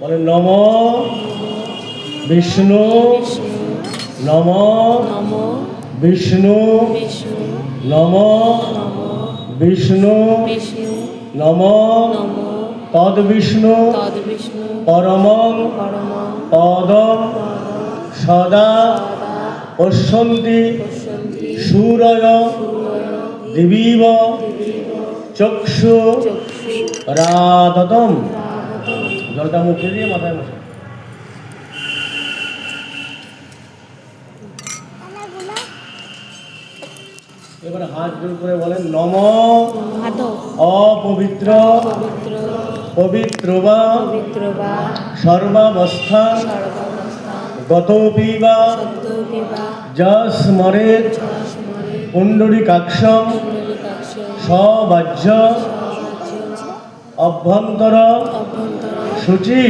বলে নম বিষ্ণু, নম বিষ্ণু, নম বিষ্ণু, নম তদ্বিষ্ণু পরমং পদম সদা পশ্যন্তি সূরয় দিবিব চক্ষু রাধতম। জলটা মুখে দিয়ে মাথায় বসে। এবার হাত জোর করে বলেন নম অপবিত্র পবিত্র বা সর্বাবস্থা গতোপি বা যস্মরেৎ পুণ্ডরীকাক্ষং সবাহ্য অভ্যন্তর শুচি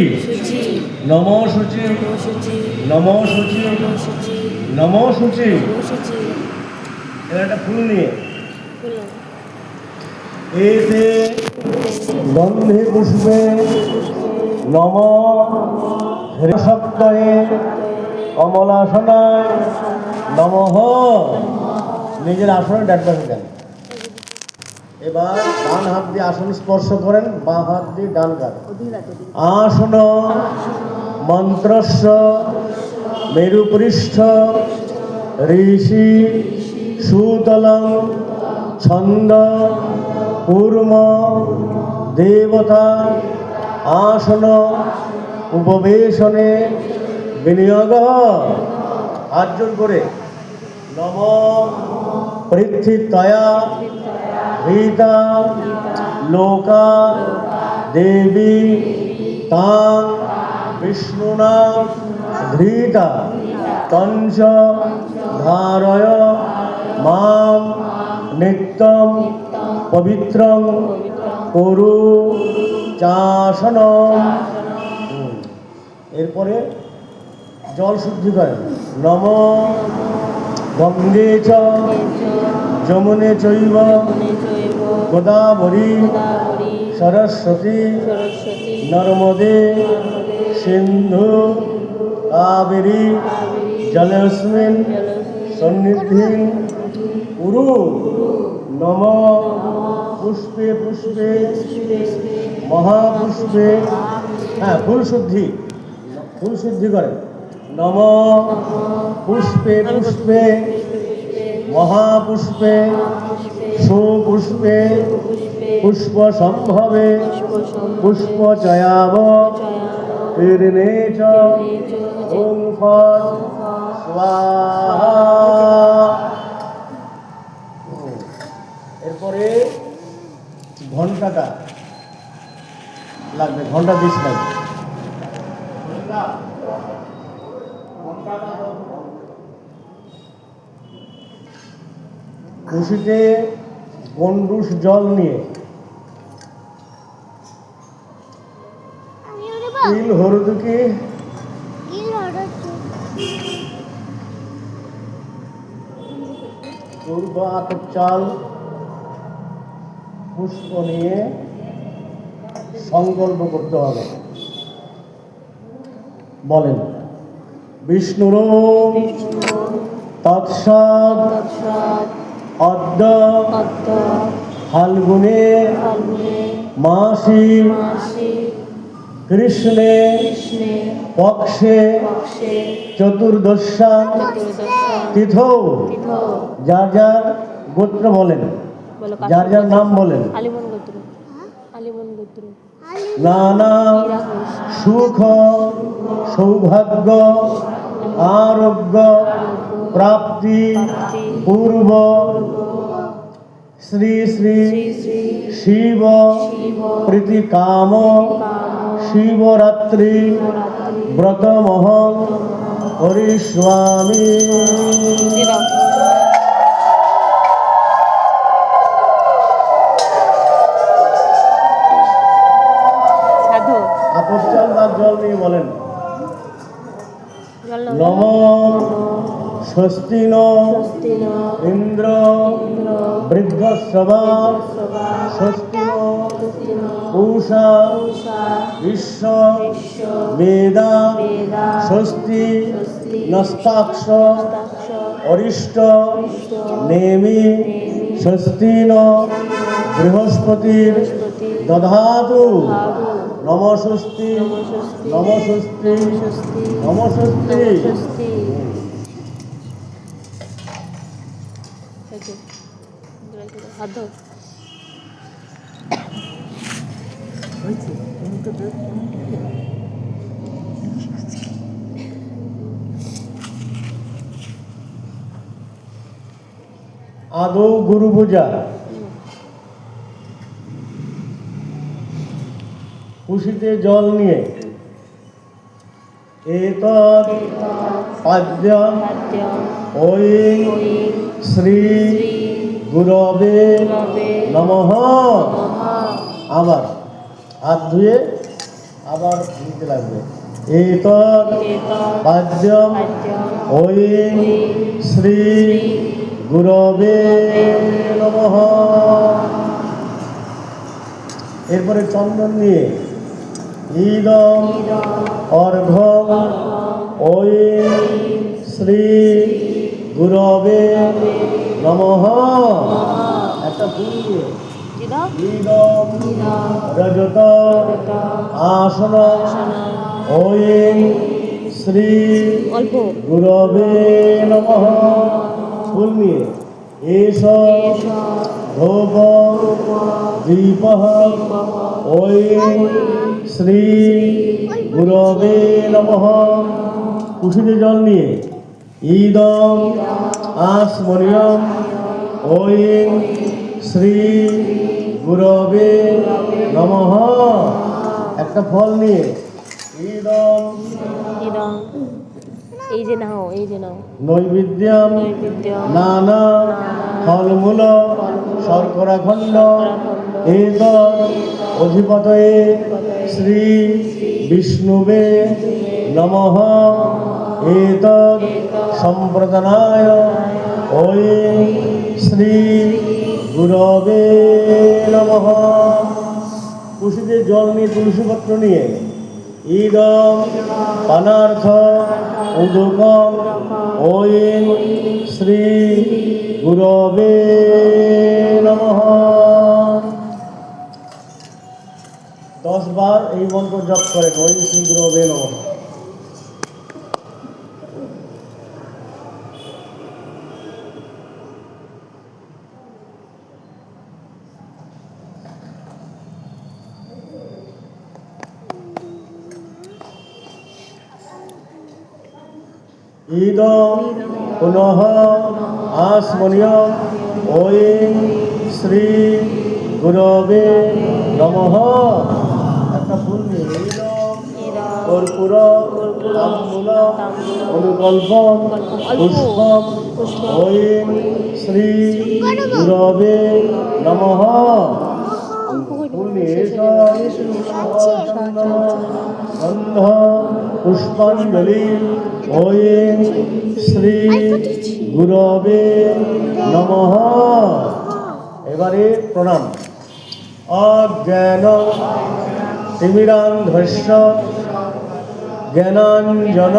নম শুচি নম শুচি নম শুচি। এর একটা ফুল নিয়ে এতে গন্ধে পুষ্পে নম হৃষক্তয়ে কমলাসনায় নমঃ। নিজের আসনে ডান পাশে দেন। এবার ডান হাত দিয়ে আসন স্পর্শ করেন, বাঁ হাত দিয়ে ডান কাঁধ। আসন মন্ত্রস্য মেরুপৃষ্ঠ ঋষি সুতলং ছন্দ কূর্ম দেবতা আসন উপবেশনে বিনিয়োগ। হাত জোর করে নম পৃথিতয়া হৃতা লোকা দেবী তাং বিষ্ণুনা ধৃতা তঞ্চ ধারয় মাম নিত্যং পবিত্রং কুরু চাসনম। এরপরে জল শুদ্ধি করেন। নম গঙ্গে চ যমুনে চৈব গোদাবরী সরস্বতী নর্মদে সিন্ধু কাবেরী জলেস্মিন সন্নিধিং কুরু। নম পুষ্পে পুষ্পে মহাপুষ্পে। হ্যাঁ, ফুল শুদ্ধি করেন। নম পুষ্পে পুষ্পে মহাপুষ্পে সুপুষ্পে পুষ্প সম্ভবে পুষ্পচয়াব তীর্ণে চ ওং ফট স্বাহা। এরপরে ঘন্টাটা লাগবে, ঘন্টা দিস লাগবে। খুশিতে গন্ডুস জল নিয়ে তিল হরুদুকি পূর্ব আতপ চাল পুষ্প নিয়ে সংকল্প করতে হবে। বলেন বিষ্ণুর তৎসৎ অদ্য ফাল্গুনে মাসি কৃষ্ণে পক্ষে চতুর্দশাং তিথৌ। যার যার গোত্র বলেন, যার যার নাম বলেন। নানা সুখ সৌভাগ্য আরোগ্য প্রাপ্তি পূর্ব শ্রী শ্রী শিব প্রীতি কাম শিবরাত্রি ব্রতমহং হরিস্বামী। আপস্থান বা জল নিয়ে বলেন নম স্বস্তি নো ইন্দ্র বৃদ্ধ সভা স্বস্তি নো পূষা বিশ্ব মেধা স্বস্তি নস্তাক্ষ অরিষ্ট নেমি স্বস্তিন বৃহস্পতির দধাতু নমস্বস্তি নমস্বস্তি নমস্বস্তি। আদৌ গুরু পূজা। কুশিতে জল নিয়ে এতৎ পাদ্যম ওই শ্রী গুরবে নমঃ। আবার হাত ধুয়ে আবার নিতে লাগবে। এতৎ পাদ্যম ওই শ্রী গুরবে নমঃ। এরপরে চন্দন নিয়ে ইদম অর্ঘ্যম ওই শ্রী গুরবে নমঃ। একটা ফুল দিয়ে ইদম রজত আসন ওই শ্রী গুরবে নমঃ। ফুল নিয়ে এষ ধূপ দীপ ওই শ্রী গুরবে নমঃ। কুশিতে জল নিয়ে ইদম আসমনিয়ম ওই শ্রী গুরবে নমঃ। একটা ফল নিয়ে ইদম এই যে নাও নৈবেদ্যম নানা ফলমূল শর্করা খণ্ড এতৎ অধিপতয়ে শ্রী বিষ্ণুবে নমঃ। এতৎ সম্প্রদানায় ওই শ্রী গুরবে নমঃ। কুশিতে জল নিয়ে তুলসীপত্র নিয়ে ইদম পানার্থ উদকম ওই শ্রী গুরবে নমঃ। 10 বার এই মন্ত্র জপ করেন ওই শ্রী গুরবে নমঃ। ইদম পুনঃ আসমনিয়ম ওই শ্রী গুরবে নমঃ। একটা ফুল নিয়ে ইদম কর্পূর তাম্বূল অনুকল্পম পুষ্পম ওই শ্রী গুরবে নমঃ। ফুল নিয়ে গন্ধ পুষ্পাঞ্জলি ওই শ্রী গুরবে নমঃ। এবারে প্রণাম। অজ্ঞান তিমিরান্ধস্য জ্ঞানাঞ্জন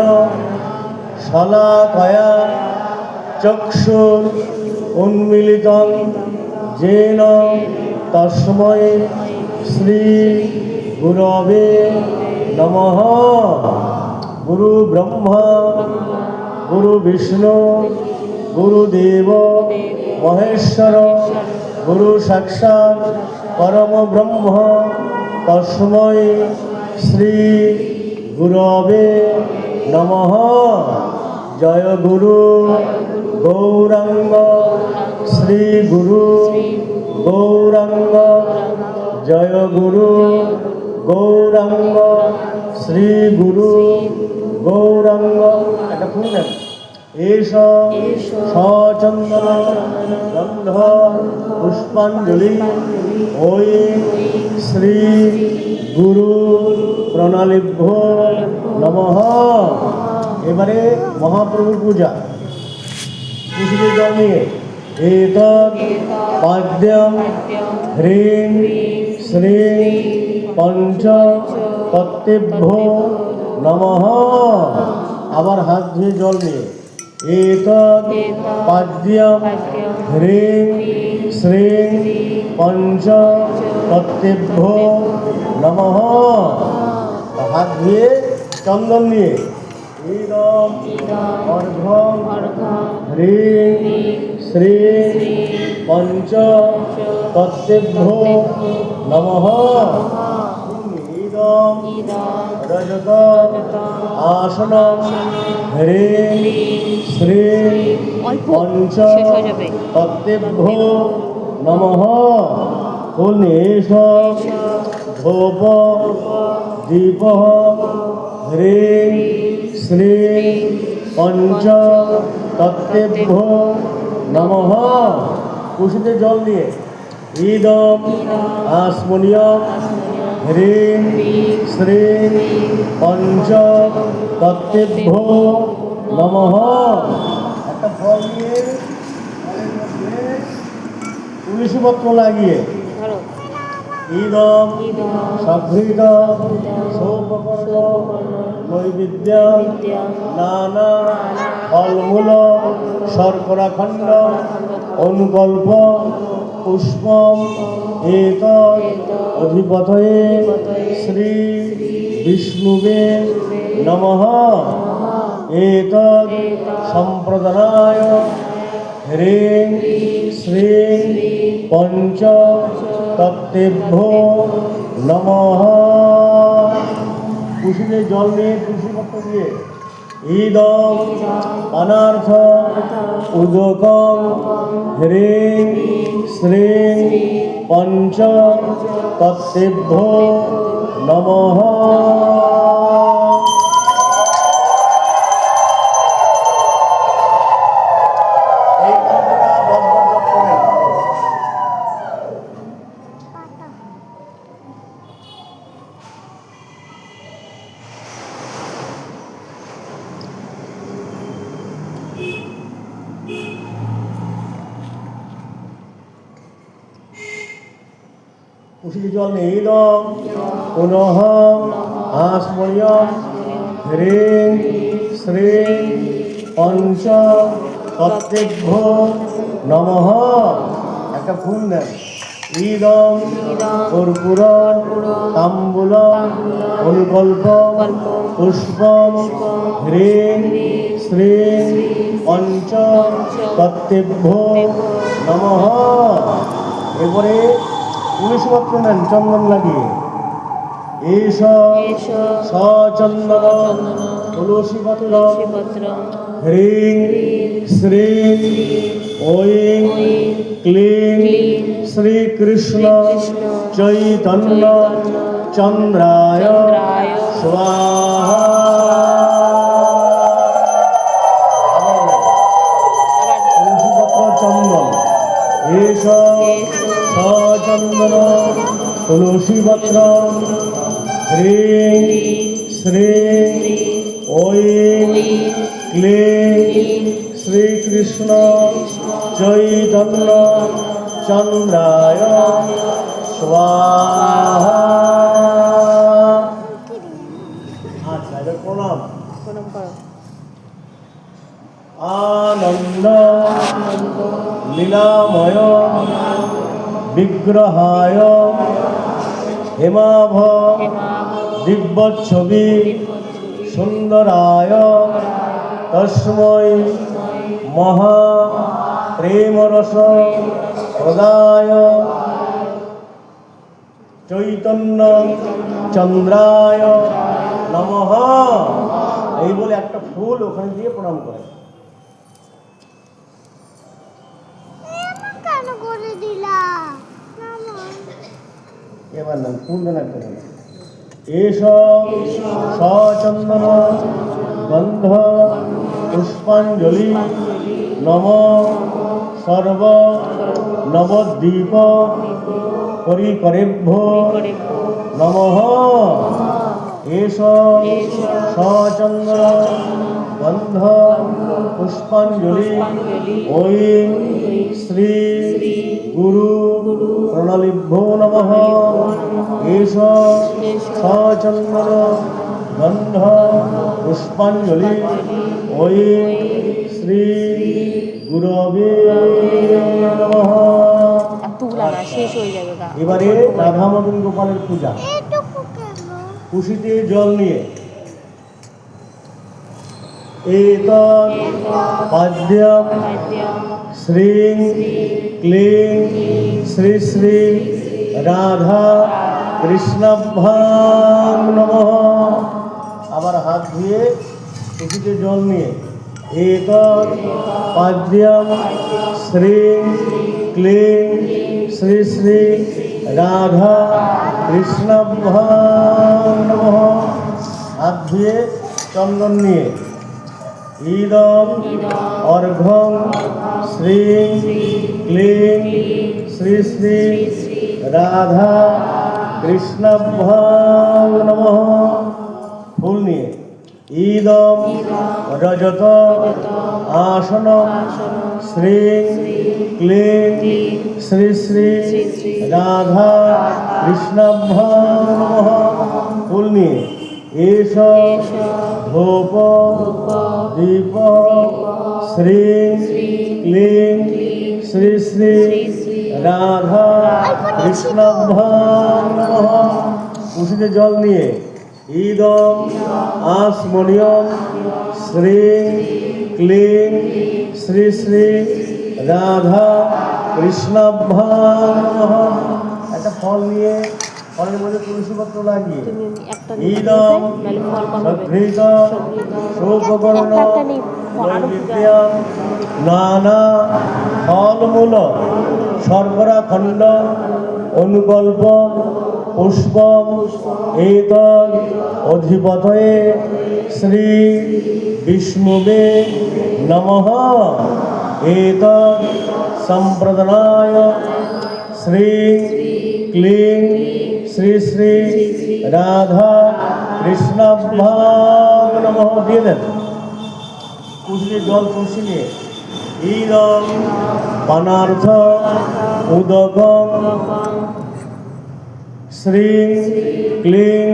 শলাকয়া চক্ষুর উন্মিলিতং যেন তস্मै শ্রী গুরবে নমঃ। গুরু ব্রহ্মা গুরু বিষ্ণু গুরুদেব মহেশ্বর গুরু সাক্ষাৎ পরম ব্রহ্ম তস্मै শ্রী গুরবে নমঃ। জয় গুরু গৌরাঙ্গ শ্রী গুরু গৌরাঙ্গ জয় গুরু গৌরাঙ্গ শ্রী গুরু গৌরাঙ্গ। একটা ফুল নেন। এষ সচন্দন গন্ধ পুষ্পাঞ্জলি ওই শ্রী গুরু প্রণালীভ্যো নমঃ। এবারে মহাপ্রভুর পূজা। কুশিতে জল নিয়ে এতৎ পাদ্যম হ্রিং শ্রী পঞ্চ তত্ত্বেভ্যো নমঃ। আবার হাত ধুয়ে জল নিয়ে এতৎ পাদ্যম হ্রিং শ্রীং পঞ্চ তত্ত্বেভ্যো নমঃ। হাত ধুয়ে চন্দন নিয়ে ইদম অর্ঘ্যম হ্রিং শ্রীং পঞ্চ তত্ত্বেভ্যো নমঃ। ইদম রজত আসনম হ্রিং শ্রীং পঞ্চ তত্ত্বেভ্যো নমঃ। পুণ্যেশ ধূপ দীপ হ্রিং শ্রীং পঞ্চ তত্ত্বেভ্যো নমঃ। কুশিতে জল দিয়ে ইদম আসমনিয়ম হ্রিং শ্রীং পঞ্চ তত্ত্বেভ্যো নমঃ। একটা ফল নিয়ে ফলের মধ্যে তুলসী পত্র লাগিয়ে ইদম সঘৃত সৌপকর্ণ নৈবেদ্য নানা ফলমূল শর্করাখণ্ড অনুকল্প পুষ্পম এতৎ অধিপতয়ে শ্রী বিষ্ণুবে নমঃ। এতৎ সম্প্রদানায় হ্রিং শ্রীং পঞ্চ তত্ত্বেভ্যো নমঃ। কুশিতে জল নিয়ে তুলসী পত্র দিয়ে ইদম অনার্থ উদকম হ্রিং শ্রীং পঞ্চ তত্ত্বেভ্যো নমঃ। এই মন্ত্রটা 10 বার জপ করেন। কুশিতে জল নিয়ে ইদম পুনঃ আসমনিয়ম হ্রিং শ্রীং পঞ্চ তত্ত্বেভ্যো নমঃ। একটা ফুল দেন ইদম কর্পূর তাম্বুল অনুকল্প পুষ্পম হ্রিং শ্রীং পঞ্চ তত্ত্বেভ্যো নমঃ। এরপরে তুলসী পত্র নেন চন্দন লাগিয়ে এষ সচন্দন তুলসী পত্র হ্রিং শ্রীং ঐং ক্লিং শ্রীকৃষ্ণ চৈতন্য চন্দ্রায় স্বাহা। তুলসী পত্র চন্দন এষ সচন্দন তুলসী পত্র হ্রিং শ্রীং ঐং ক্লিং শ্রীকৃষ্ণ চৈতন্য চন্দ্রায় স্বাহা। আচ্ছা এবার প্রণাম। আনন্দ লীলাময় বিগ্রহায় হেমাভ দিব্যচ্ছবি সুন্দরায় তস্मै মহা প্রেমরস প্রদায় চৈতন্য চন্দ্রায় নমঃ। এই বলে একটা ফুল ওখানে দিয়ে প্রণাম করে। এবার নাম ফুলদান একটা এষ সচন্দন গন্ধ পুষ্পাঞ্জলি নম সর্ব নবদ্বীপ পরিকরেভ্যো নমঃ। এষ সচন্দন গন্ধ পুষ্পাঞ্জলি ওই শ্রী গুরু প্রণলিভ্যো নমঃ এষ সচন্দন গন্ধ পুষ্পাঞ্জলি ওই শ্রী গুরবে নমঃ। শেষ হয়ে যাবে গা। এবারে রাধা মদন গোপালের পূজা। কুশিতে জল নিয়ে এতৎ পাদ্যম শ্রীং ক্লিং শ্রী শ্রী রাধা কৃষ্ণাভ্যাং নমঃ। আবার হাত ধুয়ে কুশিতে জল নিয়ে এতৎ পাদ্যম শ্রীং ক্লিং শ্রী শ্রী রাধা কৃষ্ণাভ্যাং নমঃ। হাত ধুয়ে চন্দন নিয়ে ইদম অর্ঘ্যং শ্রীং ক্লিং শ্রী শ্রী রাধা কৃষ্ণাভ্যাং নমঃ। ফুল নিয়ে ইদম রজত আসনম শ্রীং ক্লিং শ্রী শ্রী রাধা কৃষ্ণাভ্যাং নমঃ। ফুল নিয়ে এষ ধূপ দীপ শ্রীং ক্লিং শ্রী শ্রী রাধা কৃষ্ণাভ্যাং নমঃ। কুশিতে জল নিয়ে ইদম আসমনিয়ম শ্রীং ক্লিং শ্রী শ্রী রাধা কৃষ্ণাভ্যাং নমঃ। একটা ফল নিয়ে ফলের মধ্যে তুলসী পত্র লাগিয়ে তুমি একটা ইদম নাহলে ফল কম হবে। সঘৃত শোকবর্ণ একটা নেই, আরো নৈবেদ্যম নানা ফলমূল শর্করা খণ্ড অনুকল্প পুষ্পম এতৎ অধিপতয়ে শ্রী বিষ্ণুবে নমঃ। এতৎ সম্প্রদানায় শ্রীং ক্লিং শ্রী শ্রী রাধা কৃষ্ণাভ্যাং নমঃ। দিয়ে দেন কুশিতে জল কুশিয়ে ইদম পানার্থ উদকম শ্রীং ক্লিং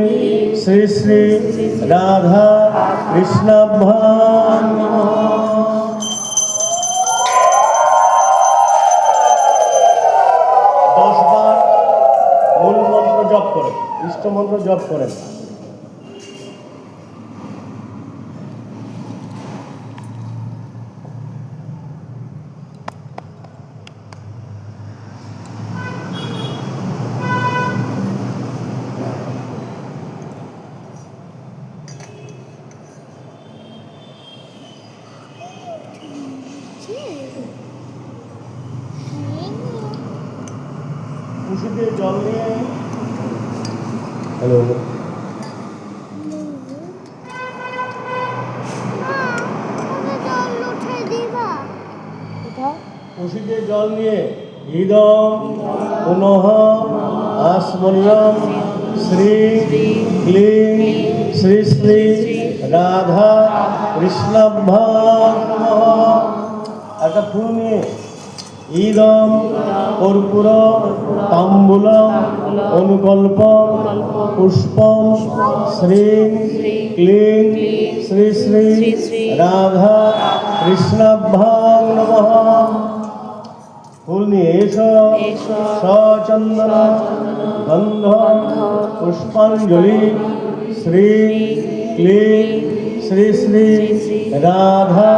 শ্রী শ্রী রাধা কৃষ্ণাভ্যাং নমঃ। 10 বার মূল মন্ত্র জপ করেন, ইষ্ট মন্ত্র জপ করেন। কুশিতে জল নিয়ে হ্যালো কুশিতে জল নিয়ে ইদম পুনঃ আসমনিয়ম শ্রী ক্লিং শ্রী শ্রী রাধা কৃষ্ণাভ্যাং নমঃ। একটা ফুল নিয়ে ইদম কর্পূর তাম্বূলম অনুকল্প পুষ্পম শ্রীং ক্লিং শ্রী শ্রী রাধা কৃষ্ণাভ্যাং নমঃ। ফুল নিয়ে এষ সচন্দন গন্ধ পুষ্পাঞ্জলি শ্রীং ক্লিং শ্রী শ্রী রাধা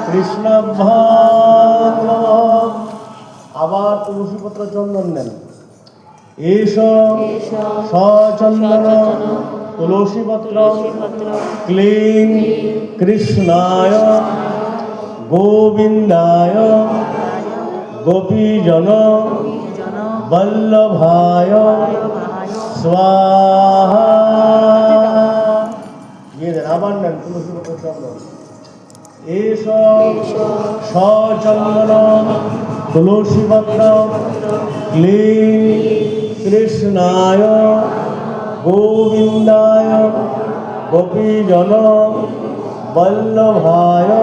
কৃষ্ণাভ্যাং নমঃ। আবার তুলসীপত্র চন্দন নেন এষ সচন্দন তুলসীপত্র ক্লিং কৃষ্ণায় গোবিন্দায় গোপীজন বল্লভায় স্বাহা। দিয়ে দেন আবার নেন তুলসীপত্র চন্দন এষ সচন্দন তুলসীপত্র ক্লিং কৃষ্ণায় গোবিন্দায় গোপীজন বল্লভায়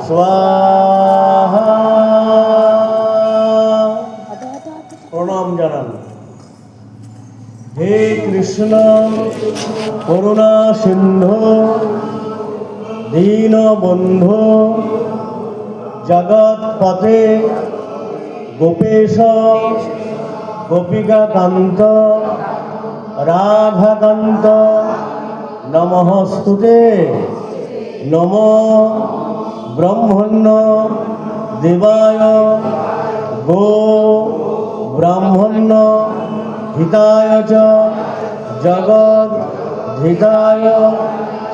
স্বাহা। প্রণাম জানান। হে কৃষ্ণ করুণা সিন্ধু দীনবন্ধু জগৎপতে গোপেশ গোপিকাকান্ত রাধাকান্ত নমস্তুতে। নম ব্রহ্মণ্য দেবায় গো ব্রাহ্মণ্য হিতায় চ জগৎ হিতায়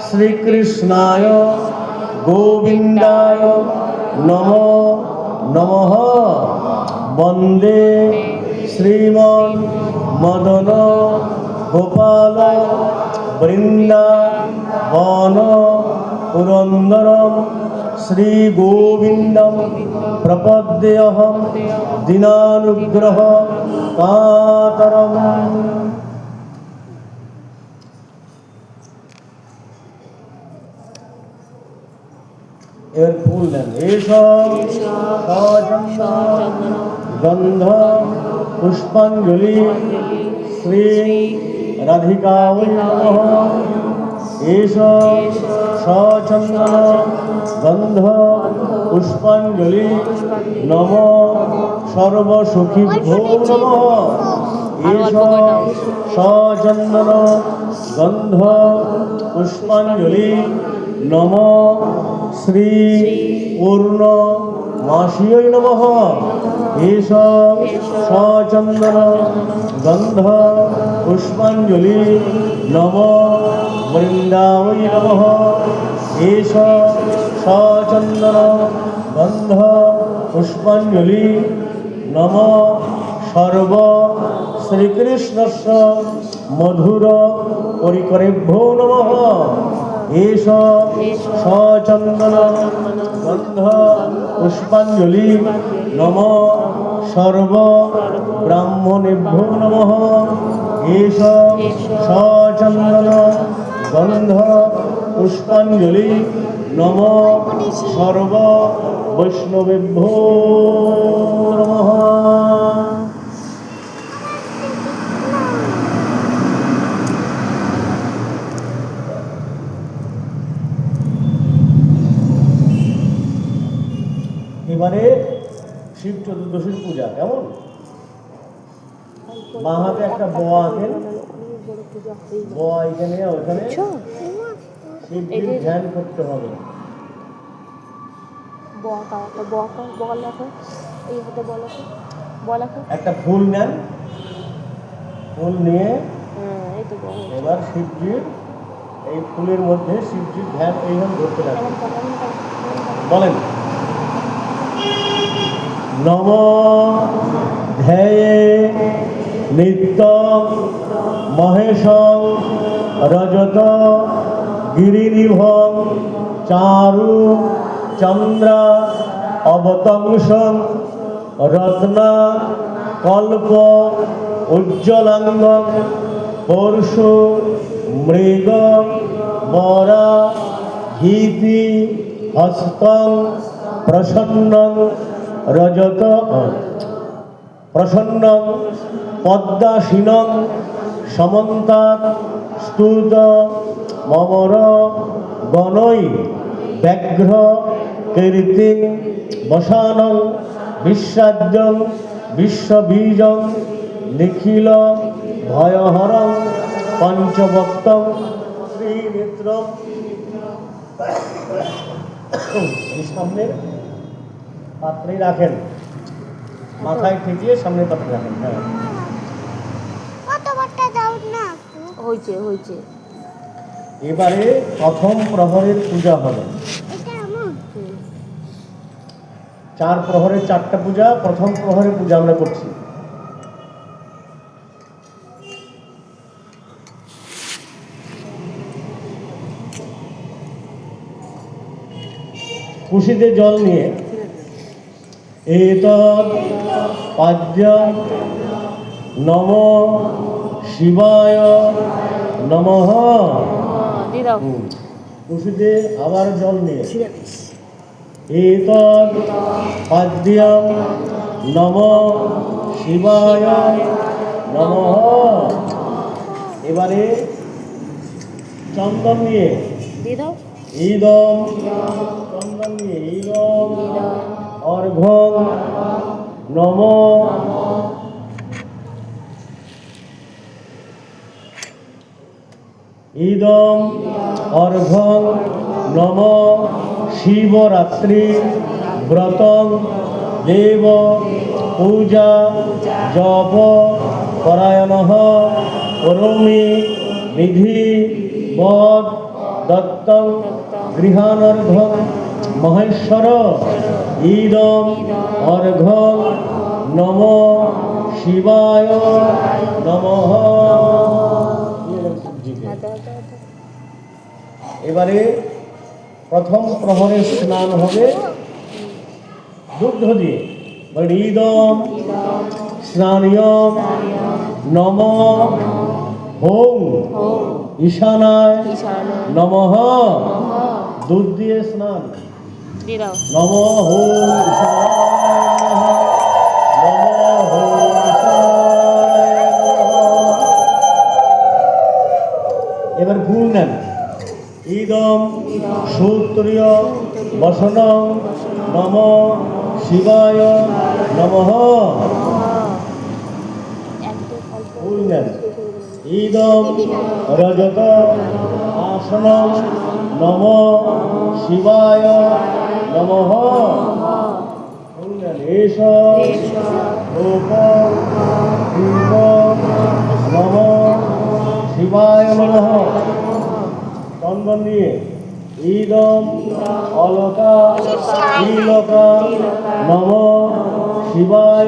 শ্রীকৃষ্ণায় গোবিন্দায় নমো নমঃ। বন্দে শ্রীমন মদন গোপাল বৃন্দাবন পুরন্দরম শ্রী গোবিন্দম প্রপদ্যেহম দীনানুগ্রহ কাতরম। এর ফুল নেন। এসব গন্ধ পুষ্পাঞ্জলি শ্রী রাধিকায় নমঃ। এসব সচন্দন গন্ধ পুষ্পাঞ্জলি নম সর্বসুখীভ্যো নমঃ। এসব সচন্দন গন্ধ পুষ্পাঞ্জলি নম শ্রী পূর্ণ মাসিয় নমঃ। এসব সচন্দন গন্ধ পুষ্পাঞ্জলি নম বৃন্দাবৈ নমঃ। এসব সচন্দন গন্ধ পুষ্পাঞ্জলি নম সর্ব শ্রীকৃষ্ণস্য মধুর পরিকরেভ্যো নমঃ। এসব সচন্দন গন্ধ পুষ্পাঞ্জলি নম সর্ব ব্রাহ্মণেভ্যো নমঃ। এসব সচন্দন গন্ধ পুষ্পাঞ্জলি নম সর্ব বৈষ্ণবেভ্যো নমঃ। এবারে শিব চতুর্দশীর পূজা কেমন? বাঁ হাতে একটা বোয়া আঁকেন, বোয়া এখানে ওখানে শিবজির ধ্যান করতে হবে। একটা ফুল নেন, ফুল নিয়ে এবার শিবজির এই ফুলের মধ্যে শিবজির ধ্যান এইভাবে ধরতে লাগবে। বলেন নম ধ্যায়ে নিত্যং মহেশং রজত গিরিনিভং চারু চন্দ্র অবতংসং রত্না কল্প উজ্জ্বলাঙ্গং পরশু মৃগ বরা ভীতি হস্তং প্রসন্নং রজত প্রসন্নং পদ্মাসীনং সমন্তাৎ স্তুত মমর গণৈ ব্যাঘ্র কীর্তিং বসানং বিশ্বাদ্যং বিশ্ববীজং নিখিল ভয়হরং পঞ্চভক্তং শ্রীনেত্রম। সামনের পাত্রে রাখেন, মাথায় ঠেকিয়ে সামনের পাত্রে রাখেন। হ্যাঁ হয়েছে। এবারে প্রথম প্রহরের পূজা হবে। 4 প্রহরের 4টা পূজা, প্রথম প্রহরের পূজা আমরা করছি। কুশিতে জল নিয়ে এতৎ পাদ্যং নম শিবায় নমঃ। খুশিতে আবার জল নিয়ে এতৎ পাদ্যম নম শিবায় নমঃ। এবারে চন্দন নিয়ে দিয়ে দাও। ইদম, চন্দন নিয়ে ইদম অর্ঘ্যং নম ইদম অর্ঘ্যং নম শিবরাত্রি ব্রতং দেব পূজা জপ পরায়ণঃ করোমি নিধি বদ দত্তং গৃহানর্ঘ্যং মহেশ্বর ইদম অর্ঘ্যং নম শিবায় নমঃ। এবারে প্রথম প্রহরে স্নান হবে দুগ্ধ দিয়ে। ইদম স্নানিয়ম নম হোম ঈশানায় নমঃ। দুধ দিয়ে স্নান। দিয়ে দাও। নম হোম ঈশানায় নমঃ, নম হোম ঈশানায় নমঃ। এবার ফুল নেন। ইদম সূত্রীয় বসনং নম শিবায় নমঃ। ফুল নেন। ইদম রজত আসনং নম শিবায় নমঃ। ফুল নেন। এষ রূপ দীপ নম শিবায় নমঃ। চন্দন দিয়ে ইদম অলকা তিলকা নম শিবায়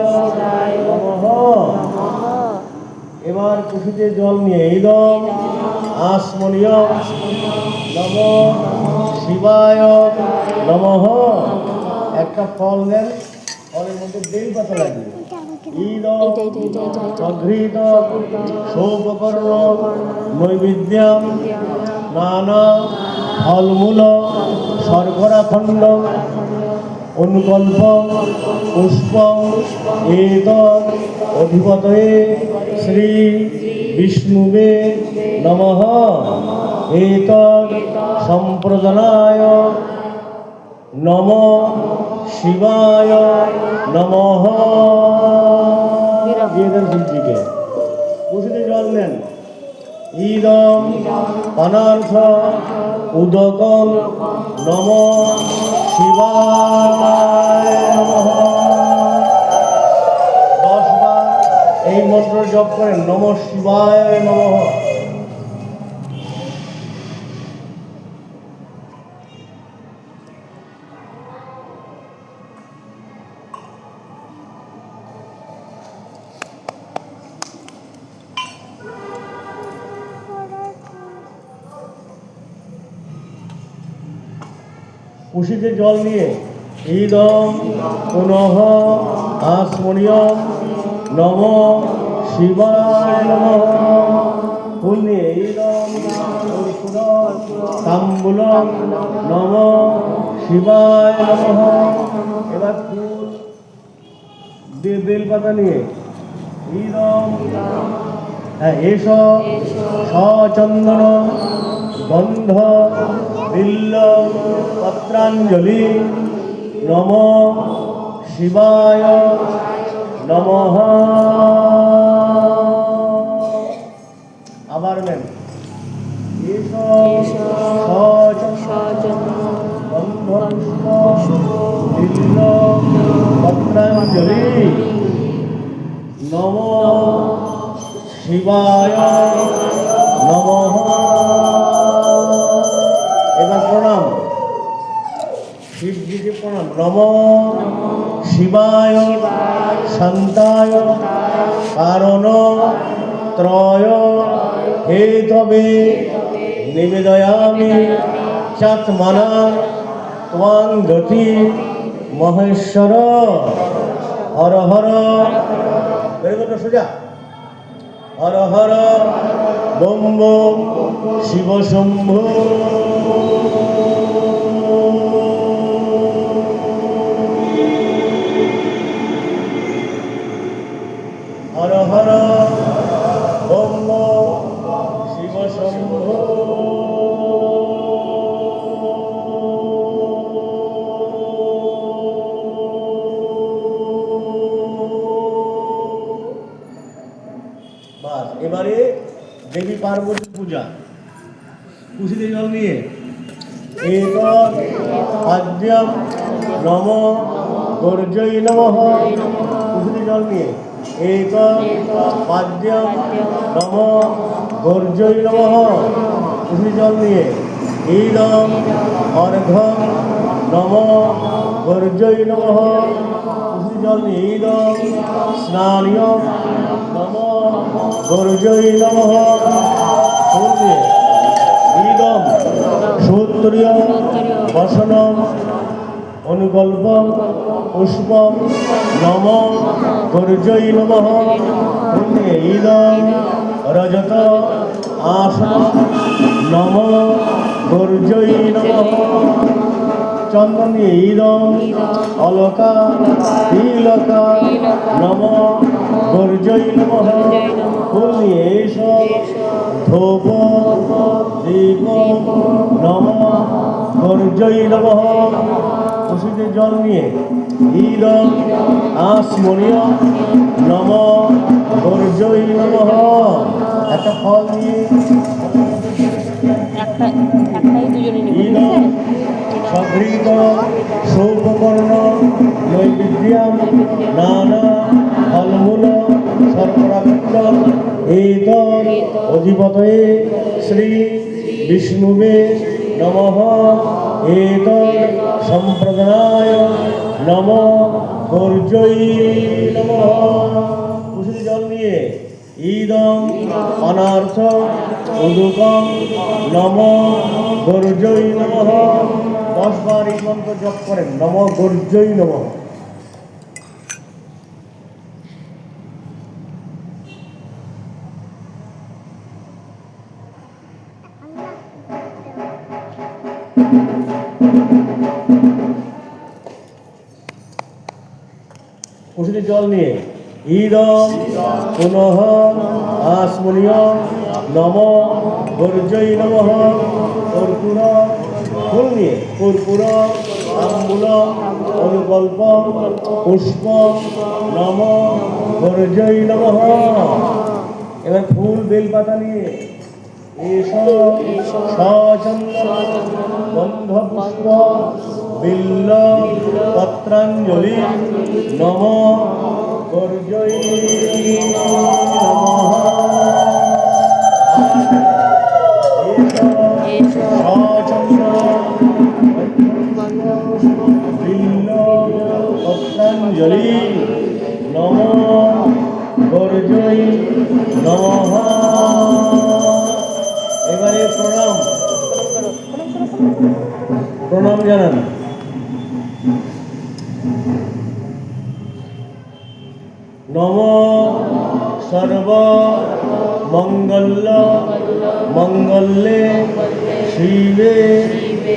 নমঃ। এবার কুশিতে জল নিয়ে ইদম আসমনীয়ম নম শিবায় নমঃ। একটা ফল নেন, ফলের মধ্যে বেল পাতা লাগিয়ে ইদম অঘৃত সৌপকর্ণ নৈবেদ্যম নানা ফলমূল শর্করাখণ্ড অনুকল্প পুষ্প এতৎ অধিপতয়ে শ্রী বিষ্ণুবে নমঃ। এতৎ সম্প্রদানায় নম শিবায় নমঃ। দিয়ে দেন শিবজিকে। কুশিতে জল নেন। ইদম অনর্থ উদকং নম শিবায় নমঃ। 10 বার এই মন্ত্র জপ করেন, নম শিবায় নমঃ। কুশিতে জল নিয়ে ইদম পুনঃ আসমনীয়ম নম শিবায় নমঃ। ফুল নিয়ে ইদম তাম্বুলম নম শিবায় নমঃ। এবার ফুল দিয়ে বেলপাতা নিয়ে ইদম এষ সচন্দন গন্ধ বিল্ল পত্রাঞ্জলি নম শিবায় নমঃ। আবার নেন। এষ গন্ধ বিল্ল পত্রাঞ্জলি নম শিবায় নমঃ। এবার প্রণাম, শিবজিকে প্রণাম। নম শিবায় শান্তায় কারণ ত্রয় হেতবে নিবেদয়ামি চাত্মনা ত্বাং গতি মহেশ্বর। হর হর, সোজা Har Har bomb bomb Shiva Shambhu. Har Har bomb bomb Shiva Shambhu. বাস, এবারে দেবী পার্বতী পূজা। খুশিতে জল নিয়ে এক আদ্যম নম গর্জৈ নমঃ। খুশিতে জল নিয়ে এক পাদ্যম নম গর্জৈ নমঃ। খুশিতে জল নিয়ে ইদম অর্ঘ্যম নম গর্জৈ নমঃ। খুশিতে জল নিয়ে ইদম স্নানিয়ম নম গর্জৈ নমঃ। ফুল দিয়ে ইদম সূত্রীয় বসনম অনুকল্পম পুষ্পম নম গর্জৈ নমঃ। ফুল দিয়ে ইদম রজত আসন নম গর্জৈ নমঃ। চন্দন দিয়ে ইদম অলকা তিলকা নম গর্জৈ নমঃ। ফুল দিয়ে এইসব ধূপ দীপ নম গর্জৈ নমঃ। খুশিতে জল নিয়ে ইদম আসমনীয় নম গর্জৈ নমঃ। একটা ফল নিয়ে একটাই দুজনে নেব, ঠিক ইদম আছে? সঘৃত সৌপকর্ণ নৈবেদ্যম নানা ফলমূল শর্করাযুক্তম এতদ অধিপতয়ে শ্রী বিষ্ণুবে নমঃ। এতদ সম্প্রদানায় নম গর্জৈ নমঃ। খুশিতে জল নিয়ে ইদম অনার্থ উদুকম নম গর্জৈ নমঃ। 10 বার এই মন্ত্র জপ করেন, নম গর্জৈ নমঃ। খুশিতে জল নিয়ে ইদম পুনঃ আসমনীয় নম গর্জৈ নমঃ। কর্পূর ফুল নিয়ে কর্পূর আম্বুল অনুকল্প পুষ্প নম গর্জৈ নমঃ। এবার ফুল বেলপাতা নিয়ে এসব সচন্দন গন্ধ পুষ্প বিল্ল পত্রাঞ্জলি নম গর্জৈ নমঃ। বিল্ল পত্রাঞ্জলি নম গর্জৈ নমঃ। এবারে প্রণাম প্রণাম জানান। নম সর্ব মঙ্গল মঙ্গলে শিবে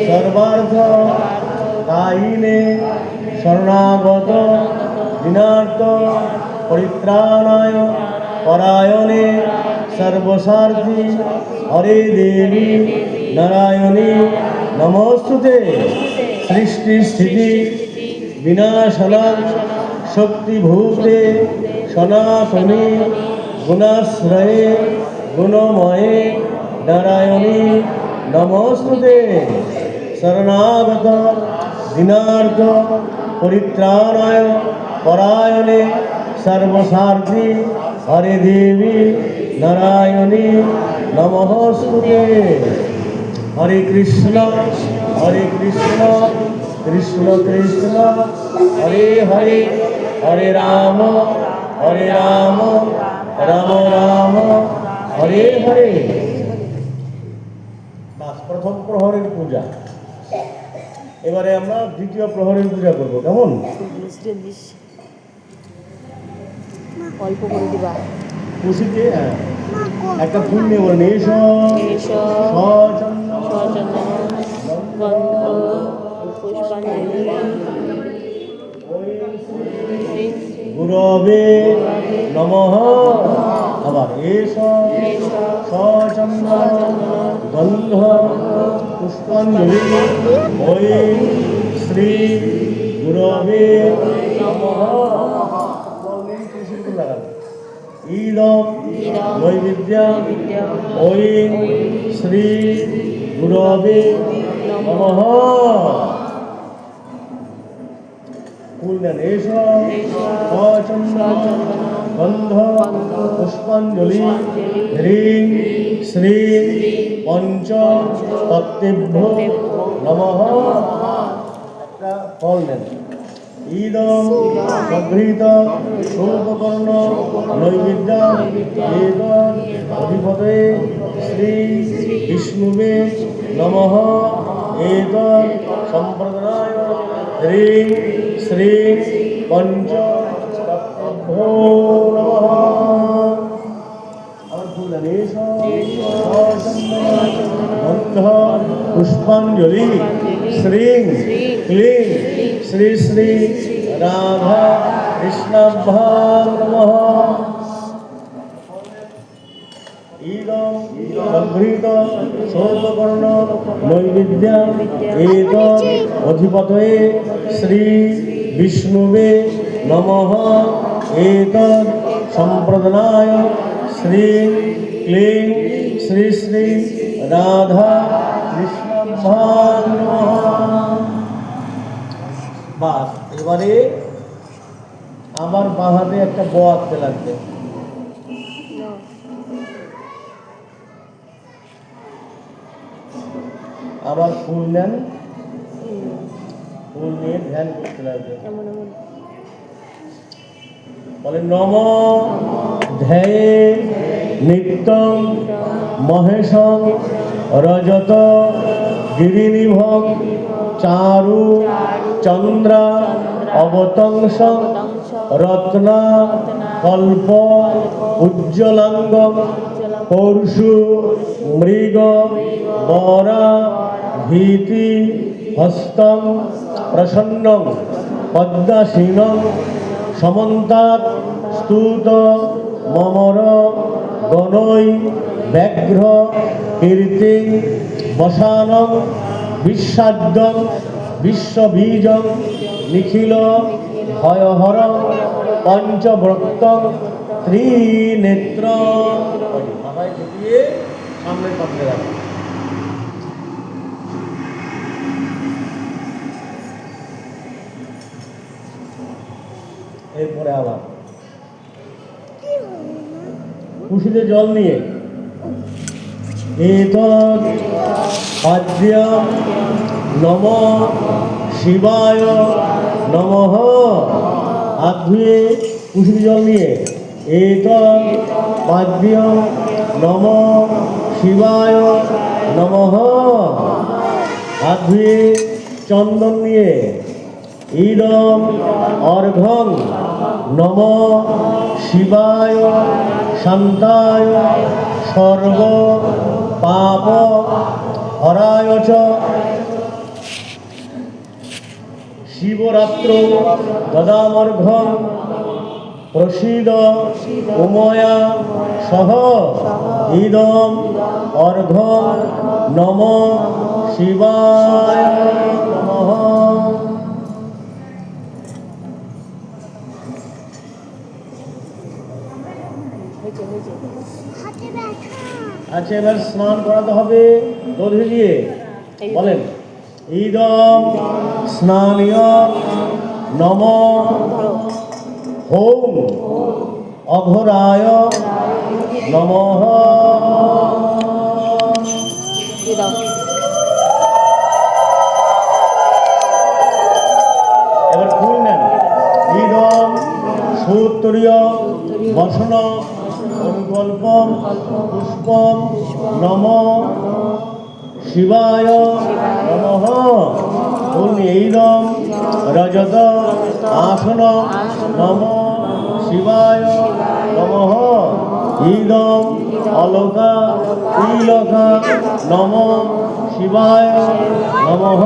সর্বার্থ দায়িনে শরণাগত দীনার্থ পরিত্রাণায় পরায়ণে সর্বসার্থী হরে দেবী নারায়ণী নমস্তুতে। সৃষ্টি স্থিতি বিনাশনাং শক্তিভূতে সনাতনী গুণাশ্রয়ে গুণময়ে নারায়ণী নমস্তুতে। শরণাগত দীনার্থ পরিত্রাণায় পরায়ণে সর্বসার্থী হরে দেবী নারায়ণী নমস্তুতে। হরে কৃষ্ণ কৃষ্ণ কৃষ্ণ হরে হরে হরে রাম রাম রাম হরে হরে। বাস, প্রথম প্রহরের পূজা। এবারে আমরা দ্বিতীয় প্রহরের পূজা করব, কেমন? অল্প করে দিবা। খুশিতে একটা ফুল নিয়ে বলেন এসো এসো সচন্দন সচন্দন গন্ধ পুষ্পাঞ্জলি গুরবে নমঃ। আবার এসো সচন্দন গন্ধ পুষ্পাঞ্জলি ওই শ্রী গুরবে নমঃ। ইদম নৈবেদ্যম ওই শ্রী গুরবে নমঃ। ফুল দেন এসো সচন্দন গন্ধ পুষ্পাঞ্জলি হ্রিং শ্রী পঞ্চ তত্ত্বেভ্যো নমঃ। একটা ফল দেন ইদম সগৃহীত সৌপকর্ণ নৈবেদ্য এতদ অধিপতে শ্রী বিষ্ণুবে নমঃ। এতদ সম্প্রদায় হ্রিং শ্রী পঞ্চ তত্ত্বেভ্যো নমঃ। আমার ফুল এসো সচন্দন গন্ধ পুষ্পাঞ্জলি শ্রীং ক্লিং শ্রী শ্রী রাধা কৃষ্ণাভ্যাং নমঃ। ইদম সংগৃহীত সৌপকর্ণ নৈবেদ্য এতদ অধিপতয়ে শ্রী বিষ্ণুবে নমঃ। এতদ সম্প্রদায় শ্রী ক্লিং শ্রী শ্রী রাধা কৃষ্ণাভ্যাং নমঃ। বাস এবারে আমার বাঁ হাতে একটা ব আঁকতে লাগবে। আবার ফুল নেন, ফুল নিয়ে ধ্যান করতে লাগবে। বলে নম ধ্যায়ে নিত্যং মহেশং রজত গিরিনিভং চারু চন্দ্রা অবতংস রত্না কল্প উজ্জ্বলাঙ্গম পরশু মৃগ বরা ভীতি হস্তং প্রসন্নং পদ্মাসীনং সমন্তাৎ স্তুত মমর গণৈ ব্যাঘ্র কীর্তি বসানং বিশ্বাদ্যং বিশ্ববীজং নিখিল ভয়হরং পঞ্চব্রক্তং ত্রিনেত্র। মাথায় ঠেকিয়ে সামনের পাত্রে রাখুন। এরপরে আবার খুশিতে জল নিয়ে এতদ পাদ্যম নম শিবায় নমঃ। হাত ধুয়ে খুশিতে জল নিয়ে এতদ পাদ্যম নম শিবায় নমঃ। হাত ধুয়ে চন্দন নিয়ে ইদম অর্ঘং নম শিবায় শান্তায় সর্ব পাপ হরায় চ। শিবরাত্র দদামর্ঘং প্রসীদ উময়া সহ ইদম অর্ঘং নম শিবায় নমঃ। আচ্ছা এবার স্নান করাতে হবে দধি দিয়ে। বলেন ইদম স্নানীয় নম হোম অঘরায় নমঃ। এবার ফুল নেন ইদম সূত্রীয় বসন অনুকল্পম পুষ্পম নম শিবায় নমঃ। ফুল ইদম রজত আসন নম শিবায় নমঃ ইদম অলকা তিলকা নমঃ শিবায় নমঃ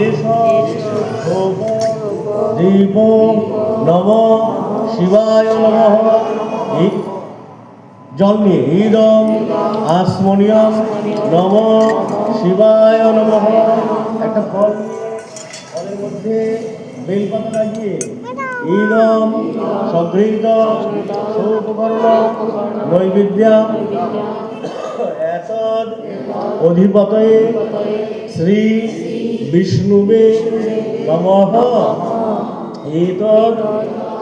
এষ ধূপ দীপ নমঃ শিবায় নমঃ জল নিয়ে ইদম আসমনিয়ম নমঃ শিবায় নমঃ একটা ফল নিয়ে ফলের মধ্যে বেলপাতা লাগিয়ে ইদম সগৃহীত সৌপকর্ণ নৈবেদ্যম এতদ অধিপতয়ে শ্রী বিষ্ণুবে নমঃ এতদ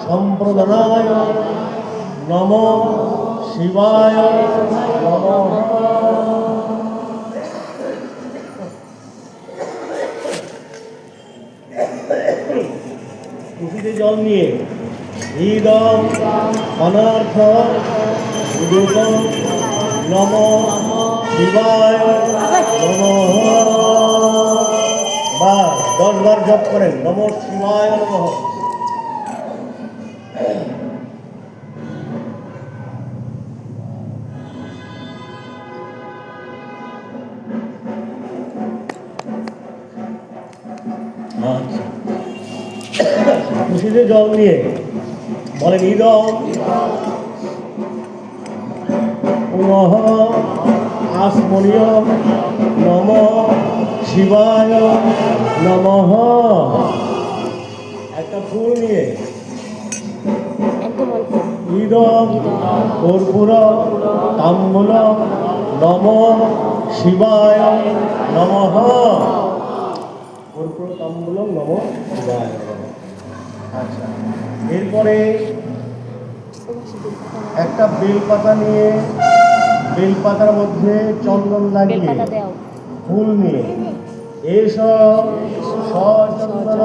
সম্প্রদানায় নমঃ শিবায় নমঃ কুশিতে জল নিয়ে ইদম অনর্থ রূপম নমঃ শিবায় নমঃ বা 10 বার জপ করেন নমঃ শিবায় নমঃ। খুশিতে জল নিয়ে বলেন ইদম পুনঃ আসমনিয়ম নমঃ শিবায় নমঃ। একটা ফুল নিয়ে একদম অল্প ইদম কর্পূর তাম্বূল নমঃ শিবায় নমঃ। কর্পূর তাম্বূলম নমঃ শিবায় নমঃ। আচ্ছা, এরপরে একটা বেলপাতা নিয়ে বেলপাতার মধ্যে চন্দন লাগিয়ে বেলপাতা দাও ফুল নিয়ে এসব সচন্দন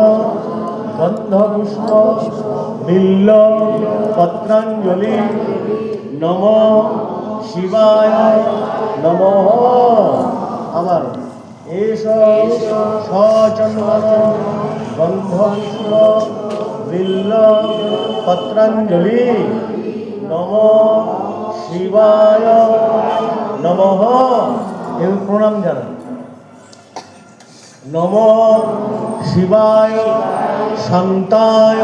গন্ধপুষ্প বিল্ল পত্রাঞ্জলি নমঃ শিবায় নমঃ। আবার এসব সচন্দন গন্ধপুষ্প বিল্ল পত্রাঞ্জলি নমঃ শিবায় নমঃ। এর প্রণাম জানান নমঃ শিবায় শান্তায়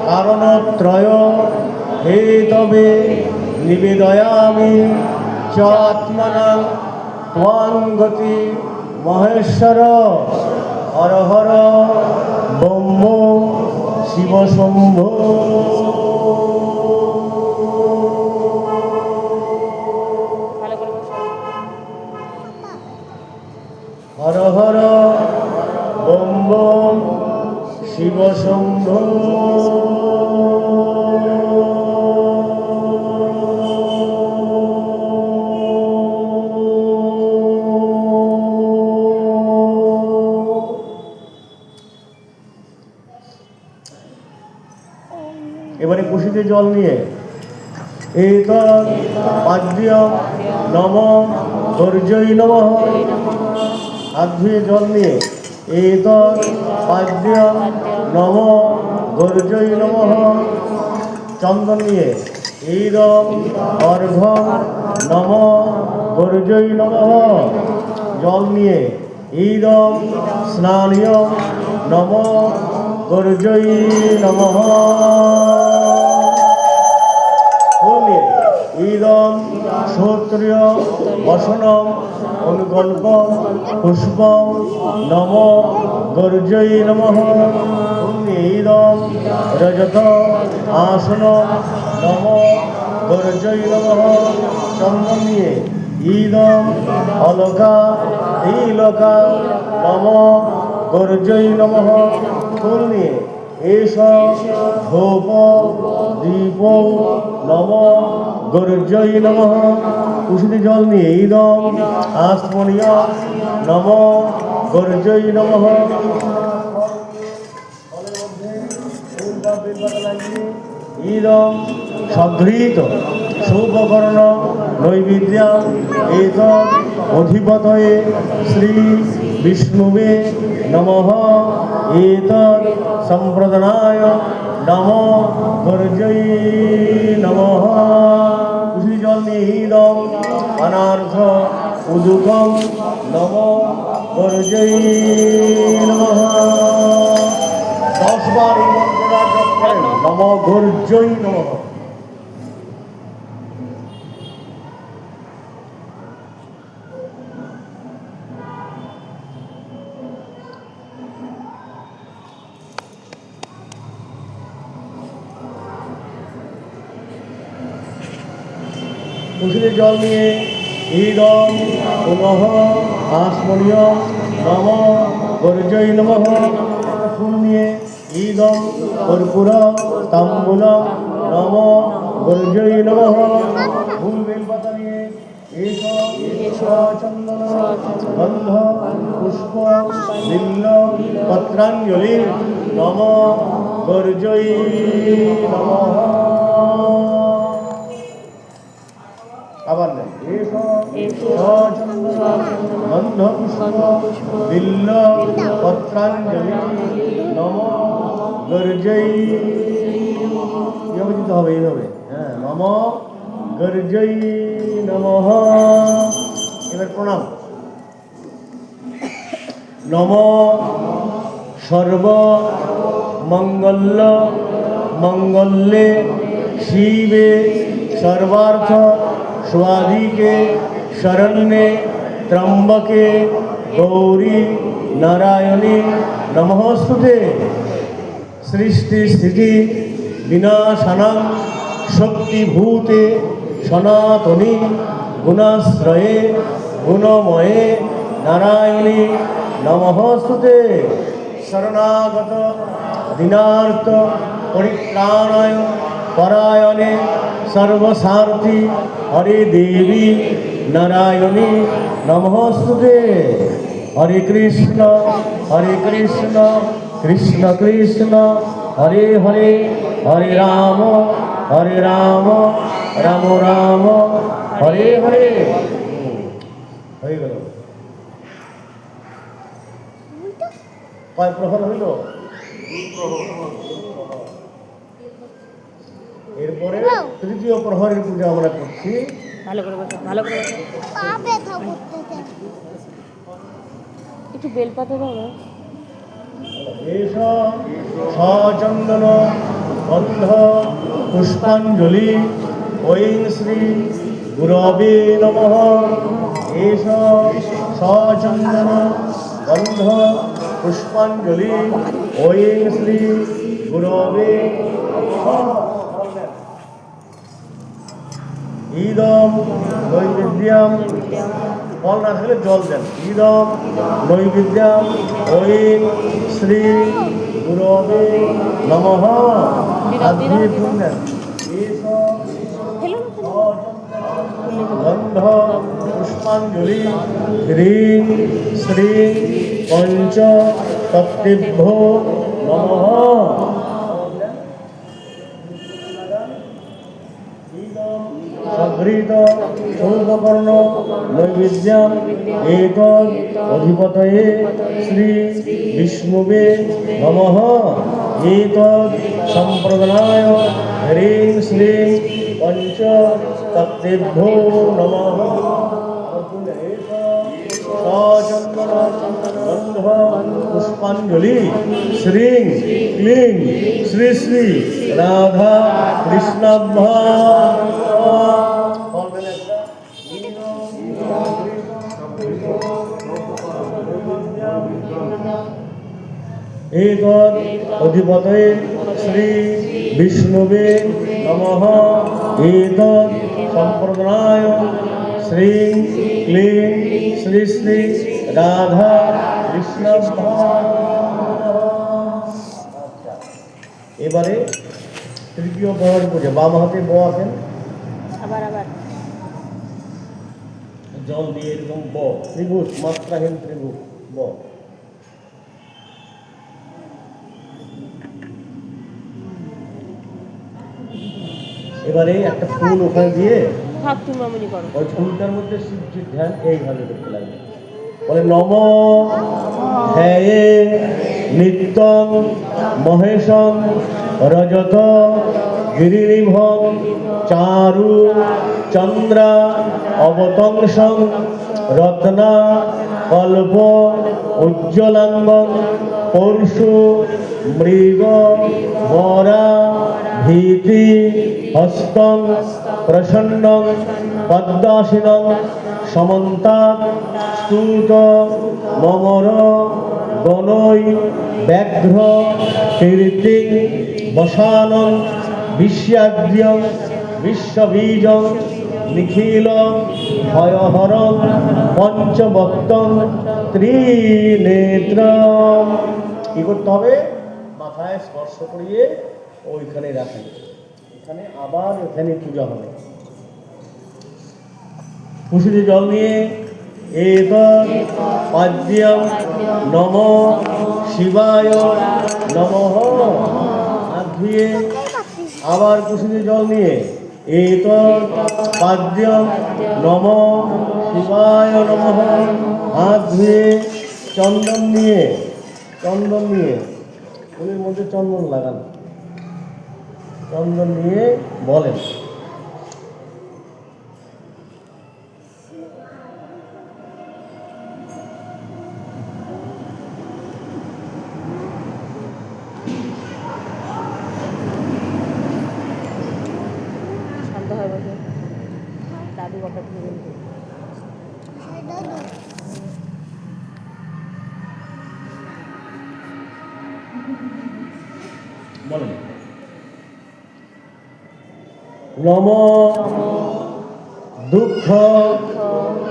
কারণত্রয় হেতবে নিবেদয়ামি চ আত্মনা ত্বং গতি মহেশ্বর হর হর ব্রহ্ম শিব শম্ভো। ভালো করে বসো হর হর ব্রহ্ম শিব শম্ভো। এবারে কুশিতে জল নিয়ে এতৎ পাদ্যম নমঃ দুর্জয় নমঃ। হাত ধুয়ে জল নিয়ে এতৎ পাদ্যম নমঃ দুর্জয় নমঃ। চন্দন নিয়ে ইদম অর্ঘ্যম নমঃ দুর্জয় নমঃ। জল নিয়ে ইদম স্নানীয়ম নমঃ দুর্জয় নমঃ। ফুল নিয়ে ইদম শ্রোত্রিয় বসনম অনুকল্পম পুষ্পম নমঃ দুর্জয় নমঃ। ফুল নিয়ে ইদম রজত আসনম নমঃ দুর্জয় নমঃ। চন্দন নিয়ে ইদম অলকা তিলকা নমঃ দুর্জয় নমঃ। ফুল নিয়ে এসব ধূপ দীপ নমঃ দুর্জয় নমঃ। কুশিতে জল নিয়ে ইদম আসমনিয়ম নমঃ দুর্জয় নমঃ। ইদম সগৃহীত সৌপকর্ণ নৈবেদ্যম এতদ অধিপতয়ে শ্রী বিষ্ণুবে নমঃ এতদ সম্প্রদানায় নমঃ দুর্জয় গর্জৈ নমঃ। কুশলি জল নিয়ে ইদম অনার্থ উদুকম নম গর্জৈ নমঃ। 10 বার এই মন্ত্রটা জপ করেন, নম গর্জৈ নমঃ। কুশলি জল নিয়ে ইদম পুনঃ আসমনীয়ম নম গর্জৈ নমঃ। একটা ফুল নিয়ে ইদম কর্পূর তাম্বূলম নম গর্জৈ নমঃ। ফুল বেলপাতা নিয়ে এষ চন্দন গন্ধ পুষ্প বিল্ল পত্রাঞ্জলি নম গর্জৈ নমঃ। আবার নেই গন্ধ পুষ্প বিল্ল পত্রাঞ্জলি নম গর্জৈ। কিভাবে দিতে হবে? এইভাবে, হ্যাঁ, নম গর্জৈ নমঃ। এবার প্রণাম। নম সর্ব মঙ্গল মঙ্গলে শিবে সর্বার্থ स्वाधिके शरण्ये त्र्यंबके गौरी नारायणी नमोस्तुते। सृष्टि स्थिति विनाशनं शक्तिभूते सनातनी गुणाश्रये गुणमये नारायणी नमोस्तुते। शरणागत दीनार्थ परित्राणाय परायणे सर्वसारथी हरे देवी नारायणी नमोस्तुते। हरे कृष्ण कृष्ण कृष्ण हरे हरे हरे राम राम राम हरे हरे। হয়ে গেল। কয় প্রহর হইল? এরপরে তৃতীয় প্রহরের পূজা আমরা করছি। ভালো করে বসো, ভালো করে বসো। একটু বেলপাতা দাও না। এষ সচন্দন গন্ধ পুষ্পাঞ্জলি ঐং শ্রী গুরবে নমঃ। এষ সচন্দন গন্ধ পুষ্পাঞ্জলি ঐং শ্রী গুরবে নমঃ। ইদম নৈবেদ্যম, ফল না থাকলে জল দেন। ইদম নৈবেদ্যম ঐং শ্রী গুরবে নমঃ। হাত দিয়ে ফুল দেন। গন্ধ পুষ্পাঞ্জলি হ্রিং শ্রী পঞ্চ তত্ত্বেভ্যো নমঃ। সঘৃত চৌককর্ণ নৈবেদ্যম এতদ অধিপতয়ে শ্রী বিষ্ণুবে নমঃ। এতদ সম্প্রদানায় হ্রিং শ্রীং পঞ্চ তত্ত্বেভ্যো নমঃ। সচন্দন গন্ধ পুষ্পাঞ্জলি শ্রীং ক্লিং শ্রী শ্রী রাধা কৃষ্ণাভ্যা। এতদ অধিপতয়ে শ্রী বিষ্ণুবে নমঃ। এতদ সম্প্রদানায় শ্রীং ক্লিং শ্রী শ্রী রাধা কৃষ্ণাভ্যা। এবারে তৃতীয় প্রহর পূজা। বাম হাতে ব আছেন, আবার আবার জল দিয়ে এরকম ব ত্রিভুজ, মাত্রাহীন ত্রিভুজ ব। এবারে একটা ফুল ওখানে দিয়ে থাক, তুমি মামুনি করো। ওই ফুলটার মধ্যে শিবজির ধ্যান এইভাবে করতে লাগবে। বলে নম হেয়ে নিত্যং মহেশং রজত গিরিনিভং চারু চন্দ্রা অবতংসং রত্না কল্প উজ্জ্বলাঙ্গং পরশু মৃগ বরা ভীতি হস্তং প্রসন্নং পদ্মাসীনং সমন্তাৎ স্তুত মমর গণৈ ব্যাঘ্র কীর্তিং বসানং বিশ্বাদ্যং বিশ্ববীজং নিখিল ভয়হরং পঞ্চবক্তং ত্রিনেত্রম। কি করতে হবে? মাথায় স্পর্শ করিয়ে ওইখানে রাখেন, এখানে আবার এখানে পূজা হবে। খুশিতে জল নিয়ে এতৎ পাদ্যম নম শিবায় নমঃ। হাত ধুয়ে আবার খুশিতে জল নিয়ে এতৎ পাদ্যম নম শিবায় নমঃ। হাত ধুয়ে চন্দন নিয়ে ফুলের মধ্যে চন্দন লাগান, চন্দন নিয়ে বলেন শান্ত হয় বসে দাদু কথা দিয়ে বলবে। বলেন নম দুঃখ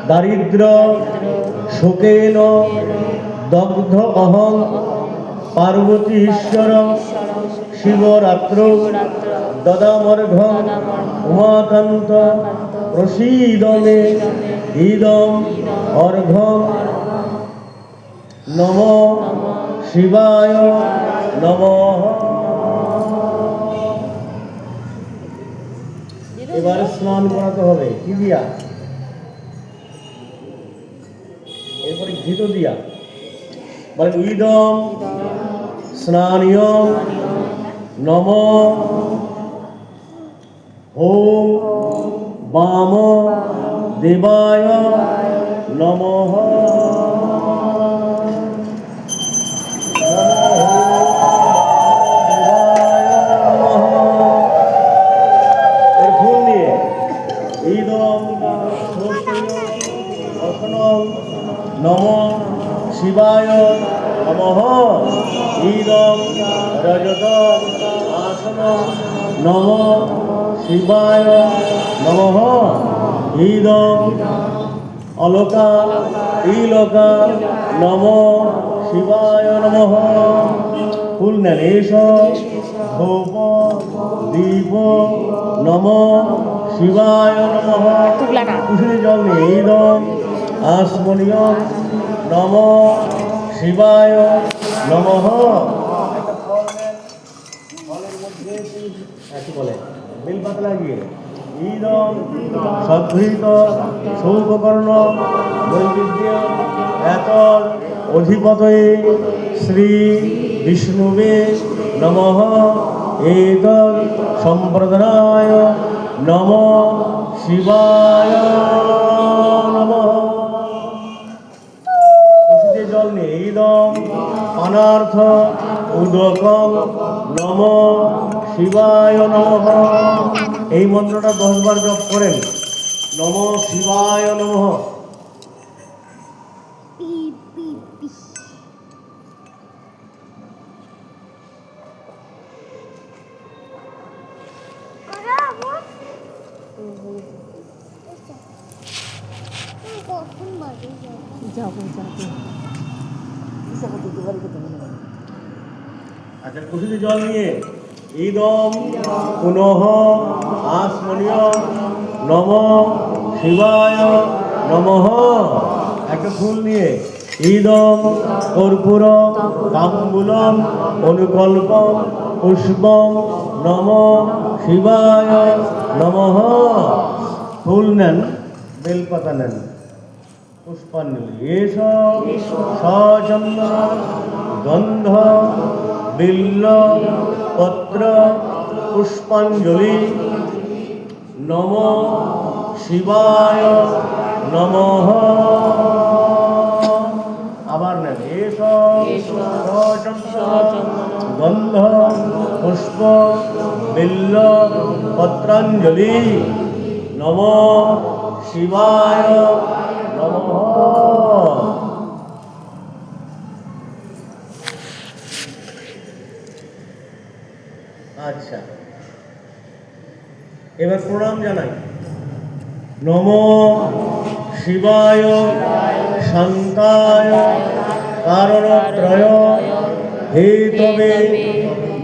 দারিদ্র শোকেন দগ্ধ অহং পার্বতী ঈশ্বর শিবরাত্র দদামর্ঘ উমাকান্ত প্রসীদ মে ইদম অর্ঘ্যম নম শিবায় নমঃ। এবারে স্নান করাতে হবে কি দিয়া? এরপরে ঘৃত দিয়া বলেন ইদম স্নানীয়ম নম ওম বাম দেবায় নমঃ। নম শিবায় নমঃ। ইদম রজত আসন নম শিবায় নমঃ। ইদম অলোকা ইলোকা নম শিবায় নমঃ। ফুল নেন এস ধূপ দীপ নম শিবায় নমঃ। কুশলী জল নিয়ে ইদম আসমনীয়ম নম শিবায় নমঃ। ফলের মধ্যে কি বলে? বেলপাতা লাগিয়ে ইদম সদ্ভৃত সৌককর্ণ বৈবিদ্য এত অধিপতয়ে শ্রী বিষ্ণুবে নমঃ। এতৎ সম্প্রদায় নম শিবায় নমঃ। জল নিয়ে ইদম অনার্থ উদকম নম শিবায় নমঃ। এই মন্ত্রটা 10 বার জপ করেন। নম শিবায় নমঃ। আচ্ছা কুশলী জল নিয়ে ইদম পুনঃ আসমনীয় নম শিবায় নমঃ। একটা ফুল নিয়ে ইদম কর্পূর তাম্বুলম অনুকল্পম পুষ্পম নম শিবায় নমঃ। ফুল নেন, বেলপাতা নেন, পুষ্পাঞ্জলি এষ সচন্দন গন্ধ বিল্ল পত্র পুষ্পাঞ্জলি নম শিবায় নমঃ। আবার নেন এষ সচন্দন গন্ধ পুষ্প বিল্ল পত্রাঞ্জলি নম শিবায় নমঃ। আচ্ছা, এবার প্রণাম জানাই। নম শিবায় শান্তায় কারণত্রয় হেতবে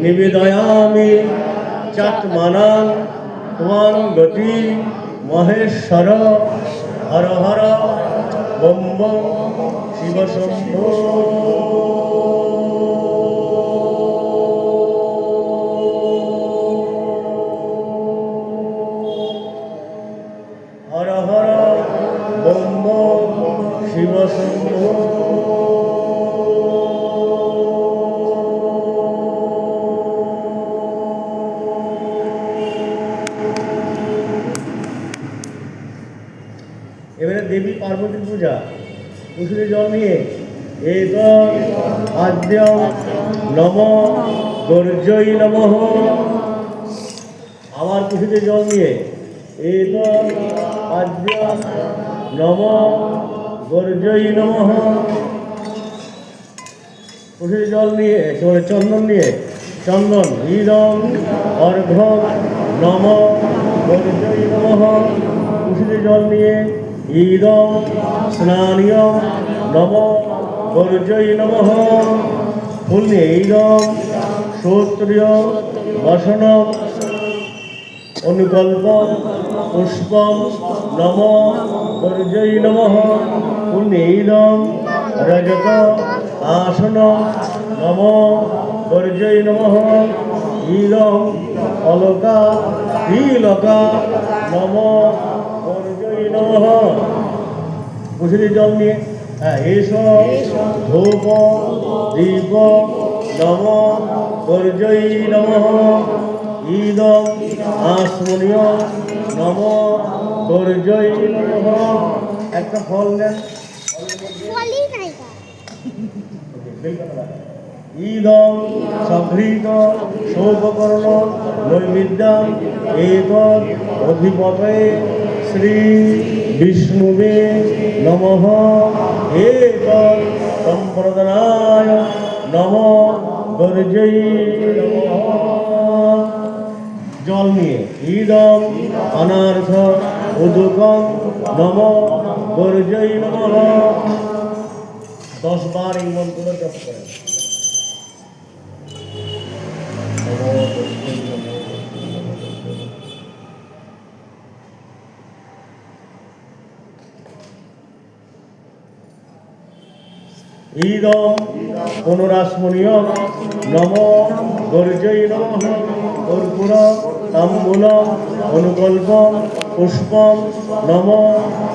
নিবেদয়ামি চাত্মানাং ত্বং গতি Maheshwar Har Har bomb bomb Shiva শম্ভো। Har Har bomb bomb Shiva শম্ভো। এবারে দেবী পার্বতীর পূজা। কুশলী জল নিয়ে এত আদ্য নম গর্জৈ নমঃ। আবার কুশলী জল নিয়ে এত আদ্য নম গর্জৈ নমঃ। কুশলী জল নিয়ে চন্দন নিয়ে চন্দন ইদম অর্ঘ নম গর্জৈ নমঃ। কুশলী জল নিয়ে ইদম স্নানীয় নম গর্জৈ নমঃ। ফুল নিয়ে ইদম শ্রোত্রিয় বসনম অনুকল্প পুষ্পম নম গর্জৈ নমঃ। ফুল নিয়ে ইদম রজত আসন নম গর্জৈ নমঃ। ইদম অলকা তিলকা নম গর্জৈ নমঃ। কুশলী জল নিয়ে এষ ধূপ দীপ নম গর্জৈ নমঃ। ইদম আসমনীয় নম গর্জৈ নমঃ। একটা ফল নেন। ইদম সঘৃত সৌপকর্ণ নৈবেদ্যম এতদ অধিপতয়ে শ্রী বিষ্ণুবে নমঃ। এতদ সম্প্রদানায় নম গর্জৈ নমঃ। জল নিয়ে ইদম অনার্থ উদকম নম গর্জৈ নমঃ। 10 বার এই মন্ত্রটা জপ করেন। ইদম পুনরাসমনীয় নম গর্জৈ নমঃ। কর্পূর তাম্বূল অনুকল্পম পুষ্পম নম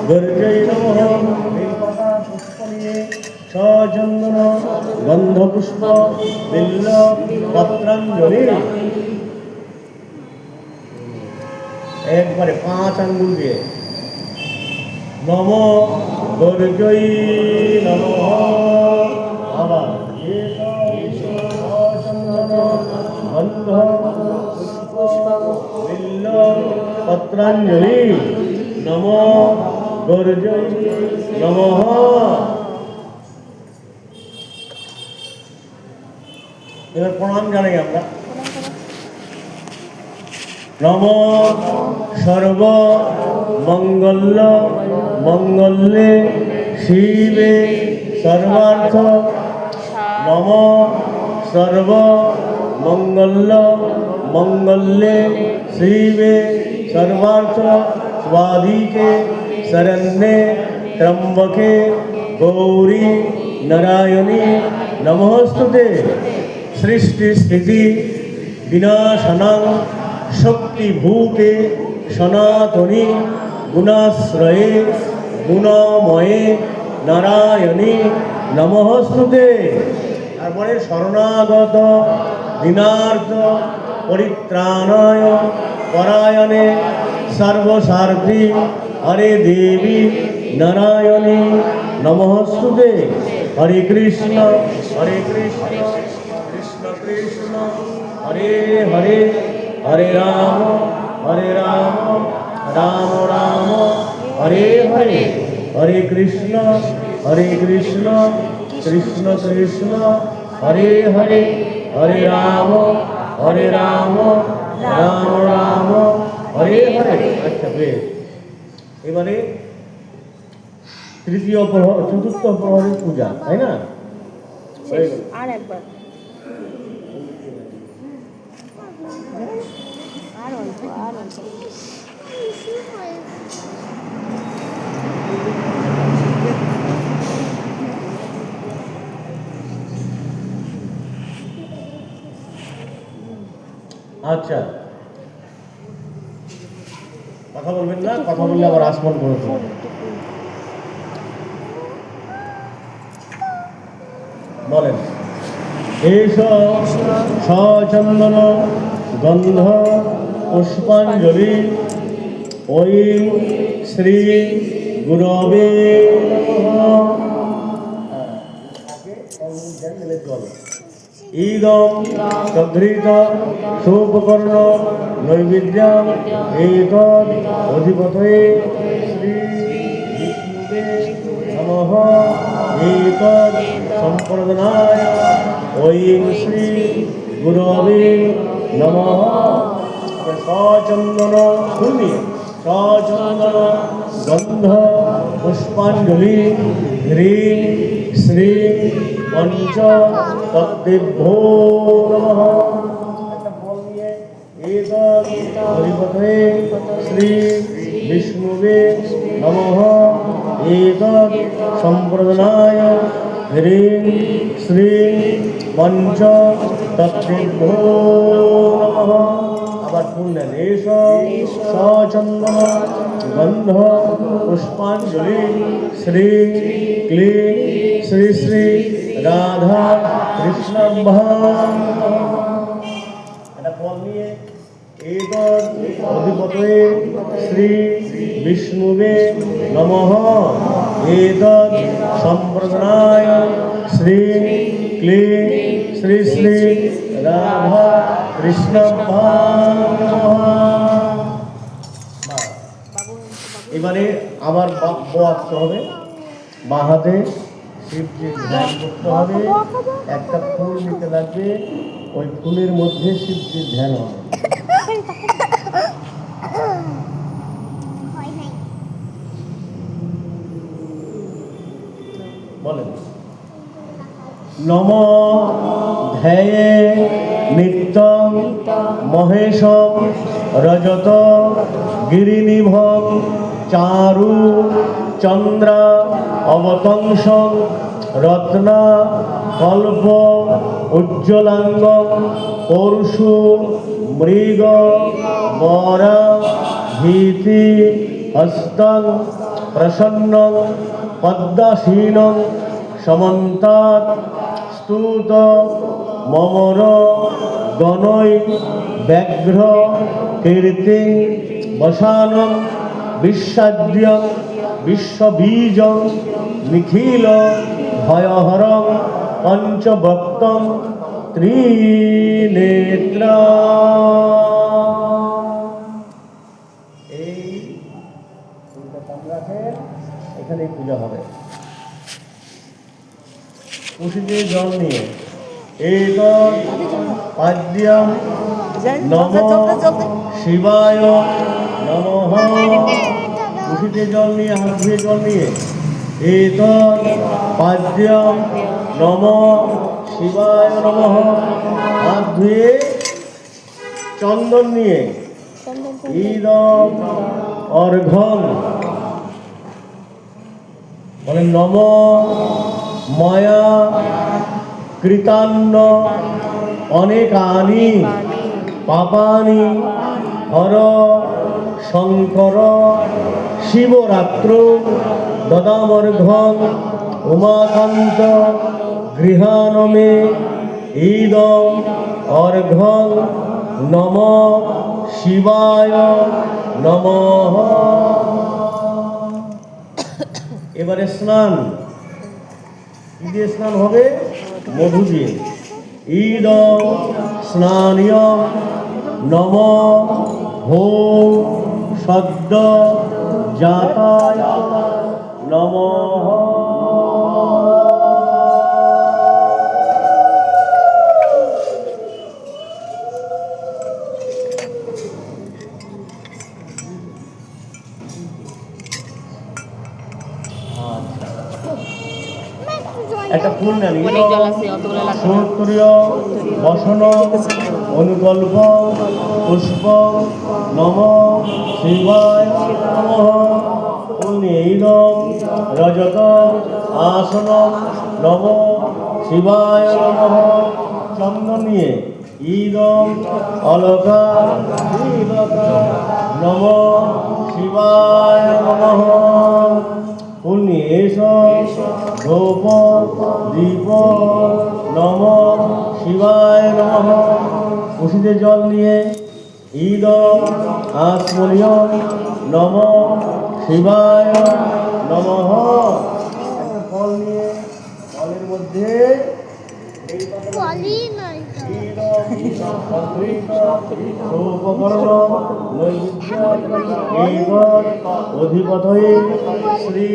গর্জৈ নমঃ। বেলপাতা পুষ্প নিয়ে সচন্দন গন্ধ পুষ্প বিল্ল পত্রাঞ্জলি। একবারে 5 আঙ্গুল দিয়ে নম গর্জৈ নমঃ। আবার সচন্দন গন্ধ পুষ্প বিল্ল পত্রাঞ্জলি নম গর্জৈ নমঃ। এবার প্রণাম জানাই আমরা। নম সর্ব মঙ্গল মঙ্গলে শিবে সর্বার্থ নম সর্ব মঙ্গল মঙ্গলে শিবে সর্বার্থ স্বাধিকে শরণ্যে ত্র্যম্বকে গৌরী নারায়ণী নমস্তুতে। সৃষ্টি স্থিতি বিনাশনাং শক্তিভূতে সনাতনী গুণাশ্রয়ে গুণময়ে নারায়ণী নমস্তুতে। তারপরে শরণাগত দীনার্থ পরিত্রাণায় পরায়ণে সর্বসার্থী হরে দেবী নারায়ণী নমস্তুতে। হরে কৃষ্ণ কৃষ্ণ কৃষ্ণ হরে হরে, হরে রাম রাম রাম হরে হরে, হরে কৃষ্ণ কৃষ্ণ কৃষ্ণ হরে হরে, হরে রাম রাম রাম হরে হরে। আচ্ছা বেশ, এবারে তৃতীয় প্রহর, চতুর্থ প্রহরের পূজা, তাই না? আর একবার, আর অল্প, আর অল্প। আচ্ছা, কথা বলবেন না, কথা বললে আবার আসমন করে দেবেন। বলেন, এস সচন্দন গন্ধ পুষ্পাঞ্জলি ওই শ্রী গুরবে ঈদম সঘৃত সোপকর্ণ নৈবেদ্যম এতদ অধিপতয়ে শ্রী বিষ্ণুবে নমঃ এতদ সম্প্রদানায় ওই শ্রী গুরবে নমঃ। সচন্দন শুনি, সচন্দন গন্ধ পুষ্পাঞ্জলি হ্রিং শ্রী পঞ্চ তদ্দেভ্যো নমঃ। একটা ফল নিয়ে এতদ অধিপতয়ে শ্রী বিষ্ণুবে নমঃ এতদ সম্প্রদানায় হ্রিং শ্রী পঞ্চ তদ্দেভ্যো নমঃ। আবার ফুল নেন, এস সচন্দন গন্ধ পুষ্পাঞ্জলি শ্রী ক্লিং শ্রী শ্রী রাধা কৃষ্ণ। একটা ফল নিয়ে এতদ অধিপতয়ে শ্রী বিষ্ণুবে নমঃ এতদ সম্প্রদানায় শ্রী ক্লিং শ্রী শ্রী রাধা কৃষ্ণ। এবারে আবার আসতে হবে, বাঁ হাতে শিবজির ধ্যান করতে হবে, একটা ফুল নিতে লাগবে, ওই ফুলের মধ্যে শিবজির ধ্যান হবে। বলেন, নম ধ্যায়ে নিত্যং মহেশম রজত গিরিনিভং চারু চন্দ্র অবতংস রত্না কল্প উজ্জ্বলাঙ্গ পরশু মৃগ বরা ভীতি হস্তং প্রসন্ন পদ্মাসীন সমন্তাৎ স্তুত মমর গণৈ ব্যাঘ্র কীর্তি বসানং বিশ্বাদ্য বিশ্ববীজং নিখিল ভয়হরং পঞ্চভক্তং ত্রিনেত্রা। এই এখানে পূজা হবে। কুশিতে জল নিয়ে এতদ পাদ্যম নমঃ শিবায় নমঃ। কুশিতে জল নিয়ে, হাত ধুয়ে জল নিয়ে এতদ পাদ্যম নমঃ শিবায় নমঃ। হাত ধুয়ে চন্দন নিয়ে ঈদম অর্ঘ্যং বলেন, নম ময়া কৃতান্ন অনেকানি পাপানি হর শঙ্কর শিবরাত্র দদামর্ঘ্যং উমাকান্ত গৃহাণমে ঈদম অর্ঘ্যং নম শিবায় নমঃ। এবারে স্নান, কি দিয়ে স্নান হবে? মধু দিয়ে। ঈদম স্নানিয়ম নম হো সদ্য জাতায় নমঃ। একটা ফুল নেন। অনেক জল আছে, অতগুলো লাগবে না। সূত্রীয় বসন অনুকল্প পুষ্প নম শিবায় নমঃ। ঈদম রজত আসন নম শিবায় নমঃ। চন্দন নিয়ে ঈদম অলকা নম শিবায় নমঃ। পুণ্যেশ ধূপ দীপ নম শিবায় নমঃ। কুশিতে জল নিয়ে ঈদম আসমনিয়ম নম শিবায় নমঃ। একটা ফল নিয়ে ফলের মধ্যে অধিপতয়ে শ্রী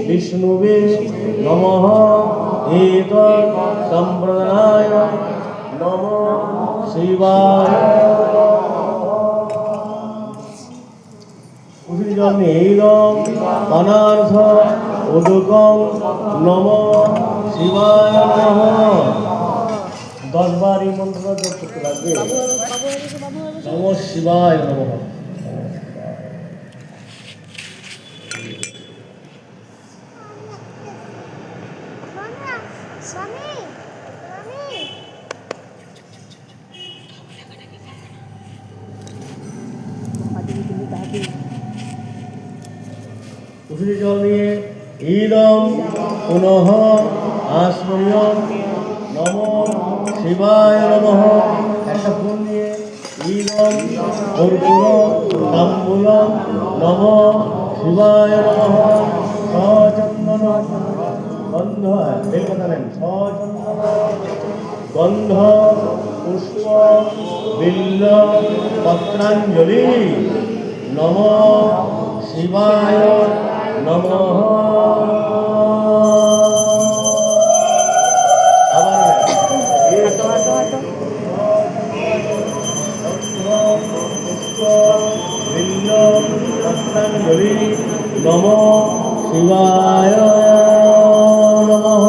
বিষ্ণুবে নমঃ। এতৎ সম্প্রদায় নম শিবায়। ঈদম অনার্থ উদকং নম শিবায় নমঃ। 10 বার এই মন্ত্রটা জপ করতে লাগবে। নম শিবায় নমঃ। কুশলী জল নিয়ে ঈদম পুনঃ আসমনিয়ম নম শিবায় নমঃ। একটা ফুল নিয়ে ঈদম কর্পূর তাম্বূলম নম শিবায় নমঃ। সচন্দন গন্ধ, এই কথা নেন, সচন্দন গন্ধ পুষ্প বিল্ল পত্রাঞ্জলি নম শিবায় নমঃ। নম শিবায় নমঃ।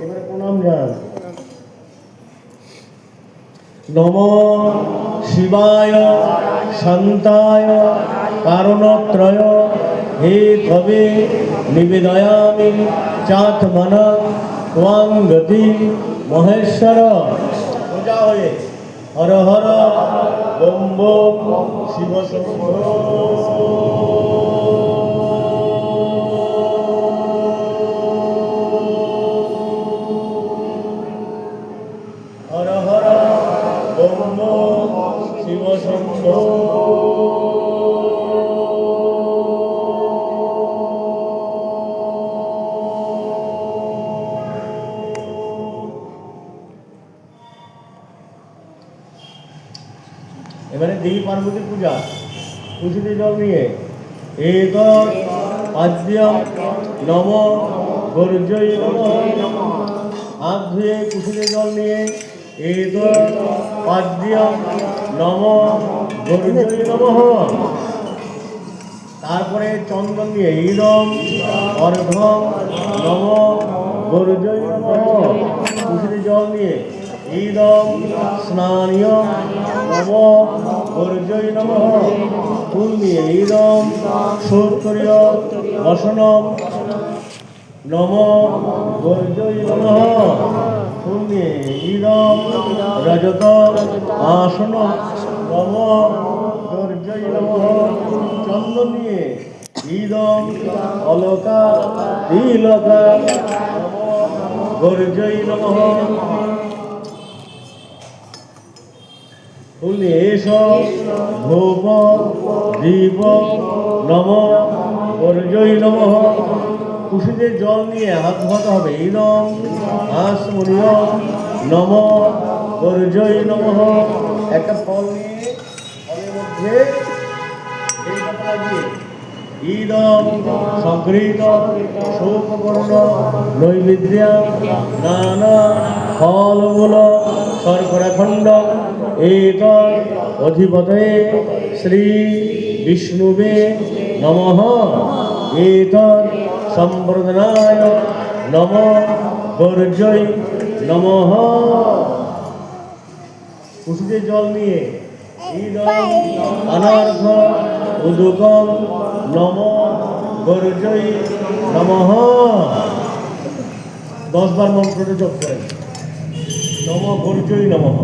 এবারে প্রণাম যান। নম শিবায় শান্তায় কারণত্রয় হে তবে নিবেদয়ামি চাত্মনা ত্বং গতি মহেশ্বর। পূজা হয়ে Har Har bomb bomb Shiva শম্ভো। Har Har bomb bomb Shiva শম্ভো। এবারে দেবী পার্বতীর পূজা। কুশিতে জল নিয়ে এতৎ পাদ্যম নম গর্জৈ নমঃ। হাত ধুয়ে কুশিতে জল নিয়ে এতৎ পাদ্যম নম গর্জৈ নমঃ। তারপরে চন্দন দিয়ে ঈদম অর্ঘ্যং নম গর্জৈ নমঃ। কুশিতে জল নিয়ে ঈদম স্নানিয়ম নম গর্জৈ নমঃ। ফুল নিয়ে ঈদম সূত্রীয় বসনম নম গর্জৈ নমঃ। ফুল নিয়ে ঈদম রজত আসন নম গর্জৈ নমঃ। চন্দন নিয়ে ইদং অলকা তিলকা গর্জৈ নমঃ। ফুল নিয়ে এস ধূপ দীপ নম গর্জৈ নমঃ। কুশিতে জল নিয়ে হাত ধোয়াতে হবে। ইদং আসমনীয় নম গর্জৈ নমঃ। একটা ফল নিয়ে ফলের মধ্যে এই কথা লাগিয়ে ইদং সংগৃহীত শোকবর্ণ নৈবেদ্য নানা ফলমূল শর্করাখণ্ড এক অধিপতয়ে শ্রী বিষ্ণুবে নমঃ। এতৎ সম্বর্ধনায় নম গর্জৈ নমঃ। কুসুমে জল নিয়ে ইদং অনর্ঘ উদকং নম গর্জৈ নমঃ। 10 বার মন্ত্রটা জপ করেন। নম গর্জৈ নমঃ।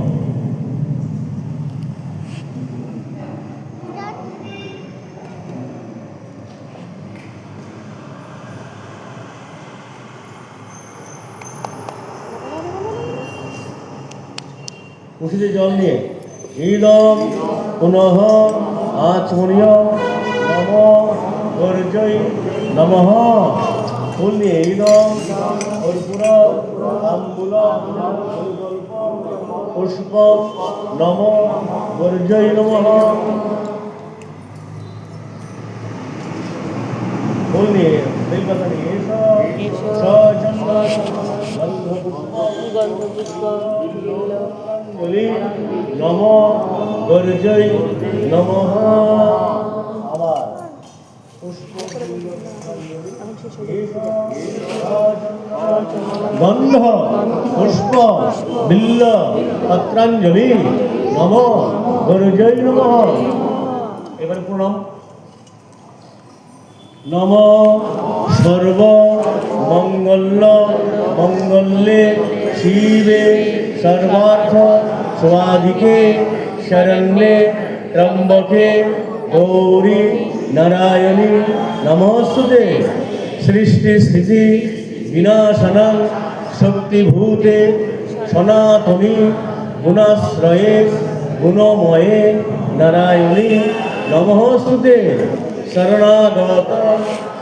কুশিতে জল নিয়ে ইদং পুনঃ আচমনীয় নম গর্জৈ নমঃ। ফুল নিয়ে ইদং কর্পূর তাম্বূল সংকল্প পুষ্প নম গর্জৈ নমঃ। ফুল নিয়ে বেলপাতা নিয়ে গন্ধপুষ্প নম গর্জৈ নমঃ। আবার পুষ্প গন্ধ পুষ্প বিল্ল পত্রাঞ্জলি নম গর্জৈ নমঃ। এবারে প্রণাম। নম সর্ব মঙ্গল মঙ্গলে শিবে সর্বার্থ স্বাধিকে শরণ্যে ত্র্যম্বকে গৌরী নারায়ণী নমস্তুতে। সৃষ্টি স্থিতি বিনাশনং শক্তিভূতে সনাতনী গুণাশ্রয়ে গুণময়ে নারায়ণী নমস্তুতে। শরণাগত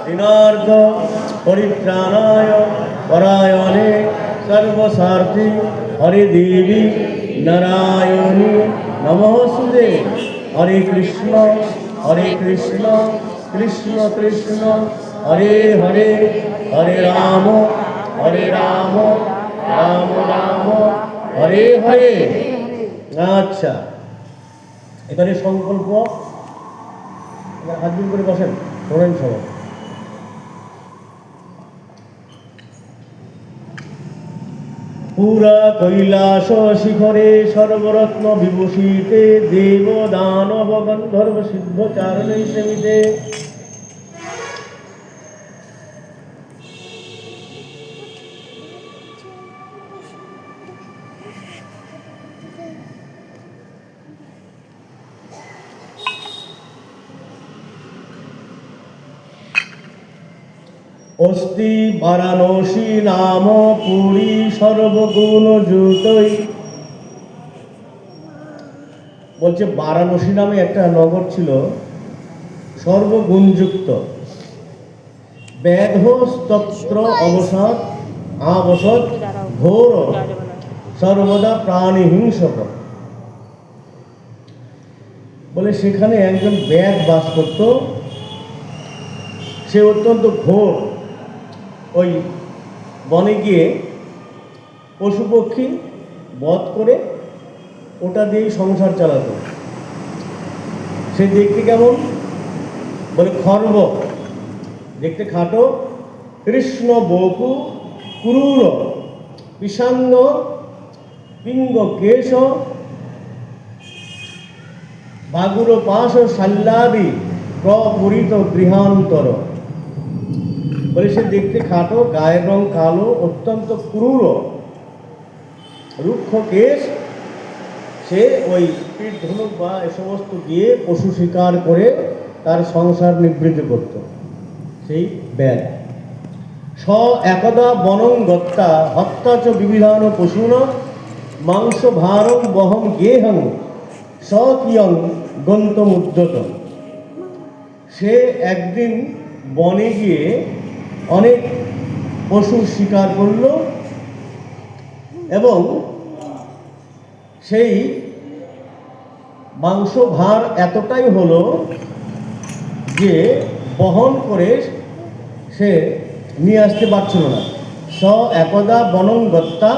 দীনার্থ পরিত্রাণায় পরায়ণে সর্বস্বার্থী হরে দেবী নারায়ণী নমস্তুতে। হরে কৃষ্ণ কৃষ্ণ কৃষ্ণ হরে হরে হরে রাম রাম রাম হরে হরে। আচ্ছা, এখানে সংকল্প হাত জোড় করে বসেন, শোনেন সবাই। পুরা কৈলাস শিখরে সর্বরত্ন বিভূষিতে দেব দানব গন্ধর্ব সিদ্ধ চারণে সেবিতে অস্তি বারাণসী নাম পুরী সর্বগুণ যুতই। বলছে বারাণসী নামে একটা নগর ছিল সর্বগুণযুক্ত। ব্যাধ স্তত্র অবসাদ আবসদ ঘোর সর্বদা প্রাণী হিংসক। বলে সেখানে একজন ব্যাধ বাস করত। সে অত্যন্ত ঘোর, ওই বনে গিয়ে পশু পক্ষী বধ করে ওটা দিয়েই সংসার চালাতো। সে দেখতে কেমন? বলে খর্ব, দেখতে খাটো, কৃষ্ণ বপু ক্রূর বিষাঙ্গ পিঙ্গ কেশ বাগুর পাশ শাল্লাদি প্রপুরিত গৃহান্তর। বলে সে দেখতে খাটো, গায়ের রং কালো, অত্যন্ত ক্রূর, রুক্ষ কেশ। সে ওই তীর ধনুক বা এ সমস্ত দিয়ে পশু শিকার করে তার সংসার নিবৃত্তি করত। সেই ব্যাগ। স একদা বনং গত্তা হত্যা চ বিবিধান পশুন মাংস ভারং বহম গেহং স কিয়ং গন্তমুদ্যত। সে একদিন বনে গিয়ে অনেক পশু শিকার করল এবং সেই মাংস ভার এতটাই হলো যে বহন করে সে নিয়ে আসতে পারছিল না। স একদা বনং গত্তা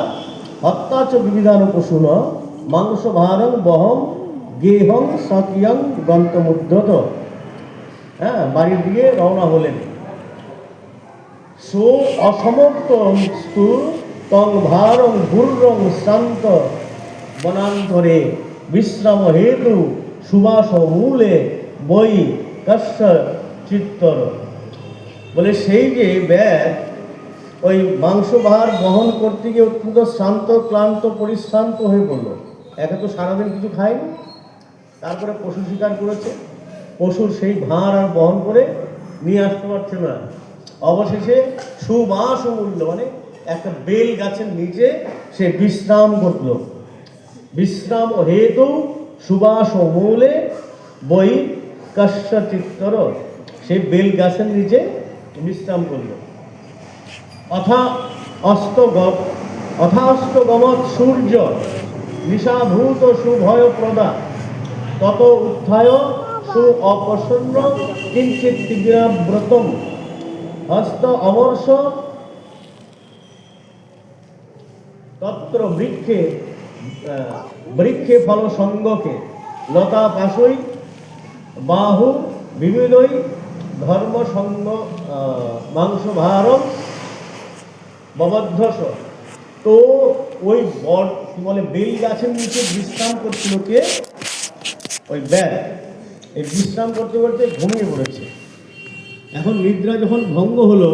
হত্যা চ বিবিধান পশুন মাংস ভারং বহম গেহং সকিয়ং গন্তমুদ্যত। হ্যাঁ, বাড়ির দিকে রওনা হলেন। সো অসমর্থস্তু তং ভারং ভূর্রং শ্রান্ত বনান্তরে বিশ্রাম হেতু সুবাস মূলে বই কস্য চিত্তর। বলে সেই যে ব্যাগ ওই মাংস ভার বহন করতে গিয়ে অত্যন্ত শ্রান্ত ক্লান্ত পরিশ্রান্ত হয়ে পড়লো। একে তো সারাদিন কিছু খায়নি, তারপরে পশু শিকার করেছে, পশুর সেই ভার আর বহন করে নিয়ে আসতে পারছে না। অবশেষে সুবাস মূল্য মানে একটা বেল গাছের নিচে সে বিশ্রাম করল। বিশ্রাম হেতু সুবাস মূলে বই কস্য চিত্তর। সেই বেল গাছের নিচে বিশ্রাম করল। অথাস্তগমৎ সূর্য নিশাভূত সুভয় প্রদা তত উত্থায় সু অপসন্ন কিঞ্চিৎ তীব্রাব্রতম হস্ত অমর্ষ তত্র বৃক্ষে ফল সঙ্গকে লতা পাশই বাহু বিবিধই ধর্ম সঙ্গ মাংস ভারম ববদ্ধস। তো ওই বট কি বলে বেল গাছের নিচে বিশ্রাম করছিল কে? ওই ব্যাগ। এই বিশ্রাম করতে করতে ঘুমিয়ে পড়েছে। এখন নিদ্রা যখন ভঙ্গ হলো